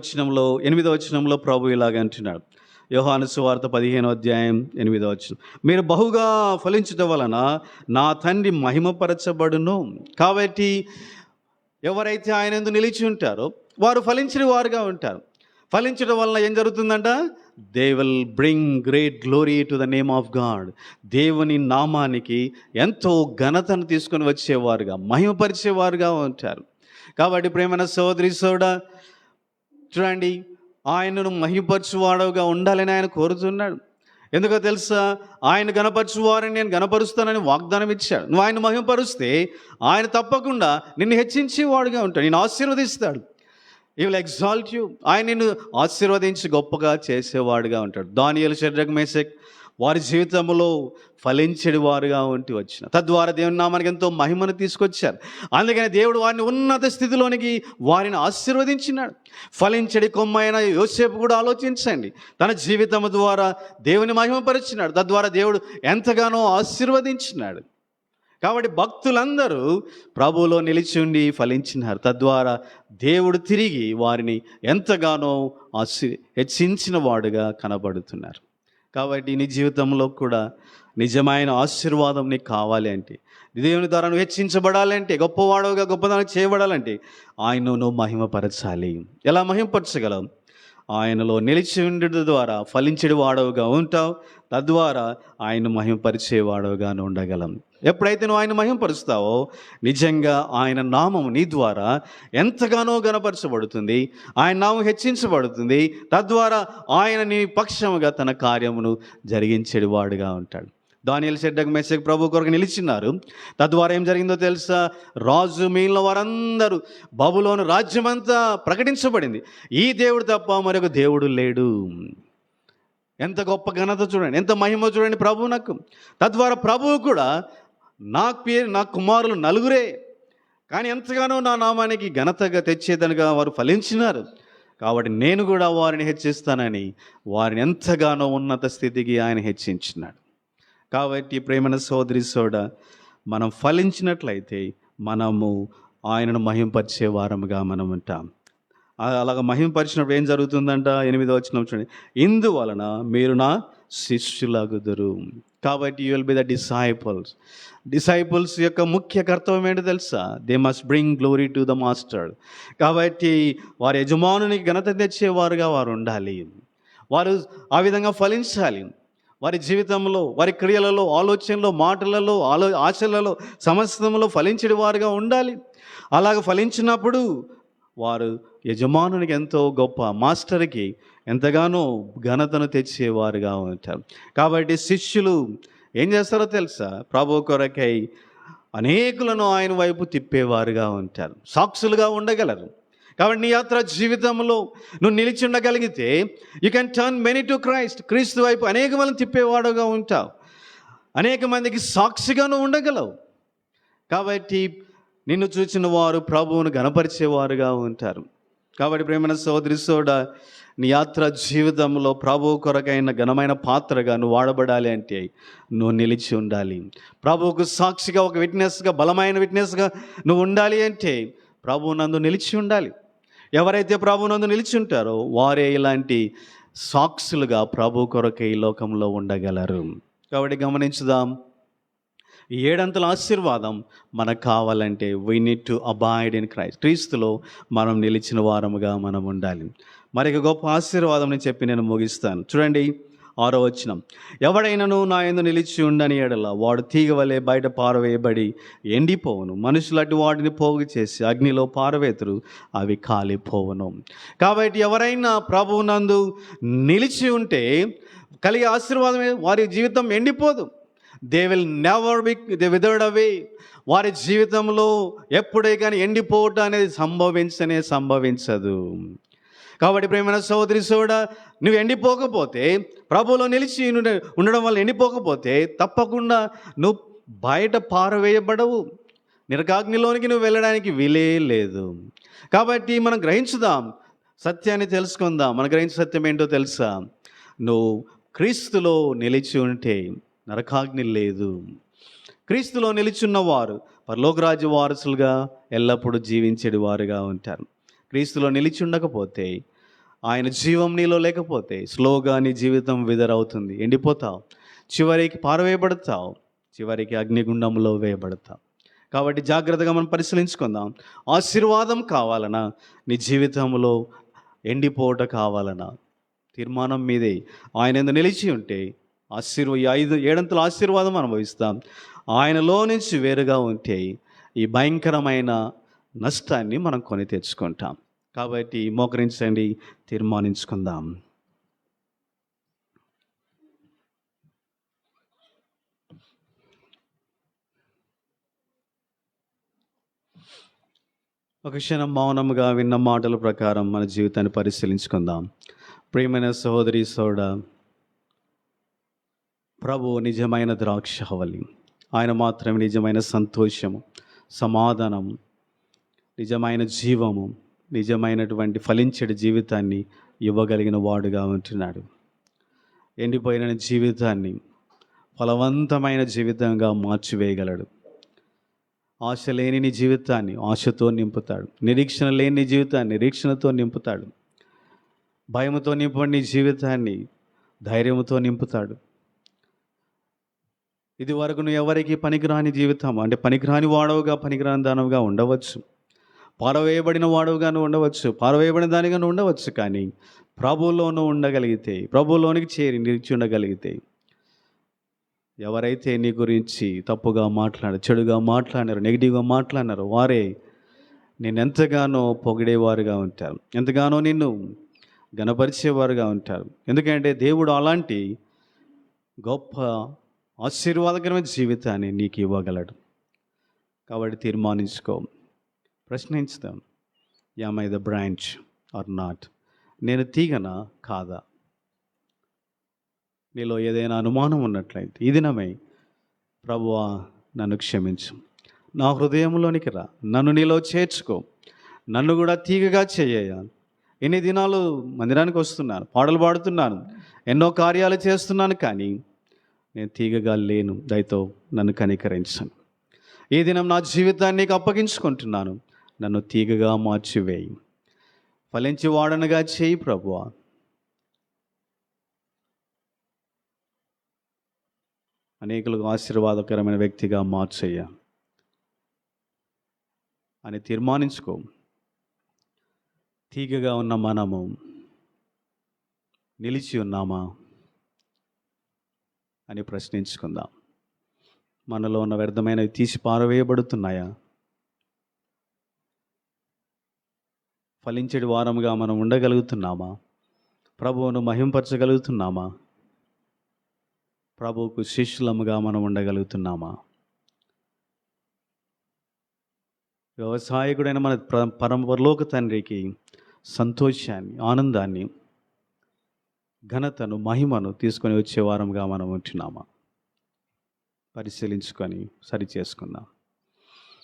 వచనంలో ప్రభు ఇలాగ అంటున్నాడు. యోహాను సువార్త 15వ అధ్యాయం 8వ వచనం, మీరు బహుగా ఫలించడం వలన నా తండ్రి మహిమపరచబడును. కాబట్టి ఎవరైతే ఆయన యందు నిలిచి ఉంటారో వారు ఫలించిన వారుగా ఉంటారు. ఫలించడం వలన ఏం జరుగుతుందంట? They will bring great glory to the name of God. దేవుని నామానికి ఎంతో ఘనతను తీసుకొని వచ్చేవారుగా, మహిమపరిచేవారుగా ఉంటారు. కాబట్టి ప్రేమైన సోదరి సోడా, చూడండి, ఆయనను మహిమపరచువాడుగా ఉండాలని ఆయన కోరుతున్నాడు. ఎందుకో తెలుసా? ఆయన గణపరచువారని నేను గణపరుస్తానని వాగ్దానం ఇచ్చాడు. నువ్వు ఆయన మహిమపరుస్తే ఆయన తప్పకుండా నిన్ను హెచ్చించేవాడుగా ఉంటాడు, నిన్ను ఆశీర్వదిస్తాడు. He will exalt you. ఆయన నిన్ను ఆశీర్వదించి గొప్పగా చేసేవాడుగా ఉంటాడు. దానియేలు, షద్రక్, మేషక్ వారి జీవితంలో ఫలించడి వారుగా ఉంటూ వచ్చిన తద్వారా దేవుని నామానికి ఎంతో మహిమను తీసుకొచ్చారు. అందుకని దేవుడు వారిని ఉన్నత స్థితిలోనికి వారిని ఆశీర్వదించినాడు. ఫలించడి కొమ్మైన యోసేపు కూడా ఆలోచించండి, తన జీవితం ద్వారా దేవుని మహిమపరిచినాడు, తద్వారా దేవుడు ఎంతగానో ఆశీర్వదించినాడు. కాబట్టి భక్తులందరూ ప్రభువులో నిలిచి ఉండి ఫలించినారు. తద్వారా దేవుడు తిరిగి వారిని ఎంతగానో హెచ్చించిన వాడుగా కనబడుతున్నారు. కాబట్టి నీ జీవితంలో కూడా నిజమైన ఆశీర్వాదం నీకు కావాలి అంటే, దేవుని ద్వారా నువ్వు హెచ్చించబడాలంటే, గొప్పవాడుగా గొప్పదానికి చేయబడాలంటే ఆయన్ను నువ్వు మహిమపరచాలి. ఎలా మహిమపరచగలవు? ఆయనలో నిలిచి ఉండడం ద్వారా ఫలించడి వాడవుగా ఉంటావు. తద్వారా ఆయన మహిమపరిచేవాడవుగా ఉండగలం. ఎప్పుడైతే నువ్వు ఆయన మహిమపరుస్తావో నిజంగా ఆయన నామం నీ ద్వారా ఎంతగానో గణపరచబడుతుంది, ఆయన నామం హెచ్చించబడుతుంది. తద్వారా ఆయన నీ పక్షముగా తన కార్యమును జరిగించేడు వాడుగా ఉంటాడు. దానియేలు, షద్రక్, మేషక్ ప్రభు కొరకు నిలిచినారు. తద్వారా ఏం జరిగిందో తెలుసా? రాజు మిగిలిన వారందరూ బబులోను రాజ్యమంతా ప్రకటించబడింది, ఈ దేవుడు తప్ప మరొక దేవుడు లేడు. ఎంత గొప్ప ఘనత చూడండి, ఎంత మహిమ చూడండి ప్రభువునకు. తద్వారా ప్రభువు కూడా నా కుమారులు 4 కానీ ఎంతగానో నా నామానికి ఘనతగా తెచ్చేదనుగా వారు ఫలించినారు. కాబట్టి నేను కూడా వారిని హెచ్చిస్తానని వారిని ఎంతగానో ఉన్నత స్థితికి ఆయన హెచ్చించినాడు. కాబట్టి ప్రేమన సోదరి సోడా, మనం ఫలించినట్లయితే మనము ఆయనను మహింపరిచే వారముగా మనం ఉంటాం. అలాగ మహింపరిచినప్పుడు ఏం జరుగుతుందంట? 8వ వచనం చూడండి, ఇందువలన మీరు నా శిష్యులగుదురు. కాబట్టి you will be the disciples యొక్క ముఖ్య కర్తవ్యం ఏంటో తెలుసా? They must bring glory to the master. కాబట్టి వారి యజమానునికి ఘనత తెచ్చేవారుగా వారు ఉండాలి. వారు ఆ విధంగా ఫలించాలి. వారి జీవితంలో, వారి క్రియలలో, ఆలోచనలో, మాటలలో, ఆశలలో, సమస్తంలో ఫలించే వారుగా ఉండాలి. అలాగ ఫలించినప్పుడు వారు యజమానునికి ఎంతో గొప్ప, మాస్టర్కి ఎంతగానో ఘనతను తెచ్చేవారుగా ఉంటారు. కాబట్టి శిష్యులు ఏం చేస్తారో తెలుసా? ప్రభు కొరకై అనేకులను ఆయన వైపు తిప్పేవారుగా ఉంటారు, సాక్షులుగా ఉండగలరు. కాబట్టి నీ యాత్ర జీవితంలో నువ్వు నిలిచి ఉండగలిగితే you can turn many to Christ. క్రీస్తు వైపు అనేక మందిని తిప్పేవాడుగా ఉంటావు, అనేక మందికి సాక్షిగా నువ్వు ఉండగలవు. కాబట్టి నిన్ను చూసిన వారు ప్రభువును గణపరిచేవారుగా ఉంటారు. కాబట్టి ప్రేమైన సోదరి సోడా, నీ యాత్ర జీవితంలో ప్రభువు కొరకైన ఘనమైన పాత్రగా నువ్వు వాడబడాలి అంటే నువ్వు నిలిచి ఉండాలి. ప్రభువుకు సాక్షిగా, ఒక విట్నెస్గా, బలమైన విట్నెస్గా నువ్వు ఉండాలి అంటే ప్రభువు నందు నిలిచి ఉండాలి. ఎవరైతే ప్రభు నందు నిలిచి ఉంటారో వారే ఇలాంటి సాక్షులుగా ప్రభు కొరకే ఈ లోకంలో ఉండగలరు. కాబట్టి గమనించుదాం, ఈ 7 ఆశీర్వాదం మనకు కావాలంటే we need to avoid in Christ. క్రీస్తులో మనం నిలిచిన వారముగా మనం ఉండాలి. మరొక గొప్ప ఆశీర్వాదం అని చెప్పి నేను ముగిస్తాను. చూడండి 6వ వచనం. ఎవడైనను నా యందు నిలిచి ఉండని ఎడల వాడు తీగ వలె బయట పారవేయబడి ఎండిపోవును. మనుషులు అటు వాటిని పోగు చేసి అగ్నిలో పారవేతురు, అవి కాలిపోవును. కాబట్టి ఎవరైనా ప్రభువునందు నిలిచి ఉంటే కలిగే ఆశీర్వాదమే, వారి జీవితం ఎండిపోదు. They will never be they withered away. వారి జీవితంలో ఎప్పుడే కానీ ఎండిపోవటం అనేది సంభవించదు. కాబట్టి ప్రియమైన సహోదరి సోడా, నువ్వు ఎండిపోకపోతే, ప్రభువులో నిలిచి ఉండడం వల్ల ఎండిపోకపోతే తప్పకుండా నువ్వు బయట పారవేయబడవు. నరకాగ్నిలోనికి నువ్వు వెళ్ళడానికి వీలే లేదు. కాబట్టి మనం గ్రహించుదాం, సత్యాన్ని తెలుసుకుందాం. మనం గ్రహించే సత్యం ఏంటో తెలుసా? నువ్వు క్రీస్తులో నిలిచి ఉంటే నరకాగ్ని లేదు. క్రీస్తులో నిలిచున్నవారు పరలోకరాజ్య వారసులుగా ఎల్లప్పుడూ జీవించేది వారుగా ఉంటారు. క్రీస్తులో నిలిచి ఉండకపోతే, ఆయన జీవం నీలో లేకపోతే స్లోగా నీ జీవితం విదరవుతుంది, ఎండిపోతావు, చివరికి పారవేయబడతావు, చివరికి అగ్నిగుండంలో వేయబడతావు. కాబట్టి జాగ్రత్తగా మనం పరిశీలించుకుందాం. ఆశీర్వాదం కావాలనా, నీ జీవితంలో ఎండిపోవట కావాలనా, తీర్మానం మీదే. ఆయన యందు నిలిచి ఉంటే 7 ఆశీర్వాదం అనుభవిస్తాం. ఆయనలో నుంచి వేరుగా ఉంటే ఈ భయంకరమైన నష్టాన్ని మనం కొని తెచ్చుకుంటాం. కాబట్టి మోకరించండి, తీర్మానించుకుందాం. ఒక క్షణం మౌనంగా విన్న మాటల ప్రకారం మన జీవితాన్ని పరిశీలించుకుందాం. ప్రియమైన సహోదరి సోడా, ప్రభు నిజమైన ద్రాక్షావళి. ఆయన మాత్రమే నిజమైన సంతోషము, సమాధానము, నిజమైన జీవము, నిజమైనటువంటి ఫలించే జీవితాన్ని ఇవ్వగలిగిన వాడుగా ఉంటున్నాడు. ఎండిపోయిన జీవితాన్ని ఫలవంతమైన జీవితంగా మార్చివేయగలడు. ఆశ లేని నీ జీవితాన్ని ఆశతో నింపుతాడు. నిరీక్షణ లేని నీ జీవితాన్ని నిరీక్షణతో నింపుతాడు. భయముతో నింపని నీ జీవితాన్ని ధైర్యంతో నింపుతాడు. ఇది వరకు నువ్వు ఎవరికి పనికిరాని జీవితం, అంటే పనికిరాని వాడవుగా, పనికిరాని దానవుగా ఉండవచ్చు, పారవేయబడిన వాడుగా నువ్వు ఉండవచ్చు, పారవేయబడిన దానిగా నువ్వు ఉండవచ్చు. కానీ ప్రభువులోనూ ఉండగలిగితే, ప్రభువులోనికి చేరి నిలిచి ఉండగలిగితే, ఎవరైతే నీ గురించి తప్పుగా మాట్లాడారు, చెడుగా మాట్లాడారు, నెగిటివ్గా మాట్లాడినారో వారే నేను ఎంతగానో పొగిడేవారుగా ఉంటారు, ఎంతగానో నిన్ను గణపరిచేవారుగా ఉంటారు. ఎందుకంటే దేవుడు అలాంటి గొప్ప ఆశీర్వాదకరమైన జీవితాన్ని నీకు ఇవ్వగలడు. కాబట్టి తీర్మానించుకో, ప్రశ్నించుదాం. Am I the branch or not? నేను తీగనా కాదా? నీలో ఏదైనా అనుమానం ఉన్నట్లయితే ఈ దినమై, ప్రభువా నన్ను క్షమించు, నా హృదయంలోనికి రా, నన్ను నీలో చేర్చుకో, నన్ను కూడా తీగగా చేయాలి. ఎన్ని దినాలు మందిరానికి వస్తున్నాను, పాటలు పాడుతున్నాను, ఎన్నో కార్యాలు చేస్తున్నాను, కానీ నేను తీగగా లేను. దయతో నన్ను కనికరించను. ఈ దినం నా జీవితాన్ని నీకు అప్పగించుకుంటున్నాను. నన్ను తీగగా మార్చివేయి, ఫలించి వాడనగా చేయి ప్రభువా. అనేకులకు ఆశీర్వాదకరమైన వ్యక్తిగా మార్చయ్యా అని తీర్మానించుకో. తీగగా ఉన్న మనము నిలిచి ఉన్నామా అని ప్రశ్నించుకుందాం. మనలో ఉన్న వ్యర్థమైనవి తీసి పారవేయబడుతున్నాయా? ఫలించేటి వారముగా మనం ఉండగలుగుతున్నామా? ప్రభువును మహింపరచగలుగుతున్నామా? ప్రభువుకు శిష్యులముగా మనం ఉండగలుగుతున్నామా? వ్యవసాయకుడైన మన పరలోక తండ్రికి సంతోషాన్ని, ఆనందాన్ని, ఘనతను, మహిమను తీసుకొని వచ్చే వారంగా మనం ఉంటున్నామా? పరిశీలించుకొని సరి చేసుకుందాం.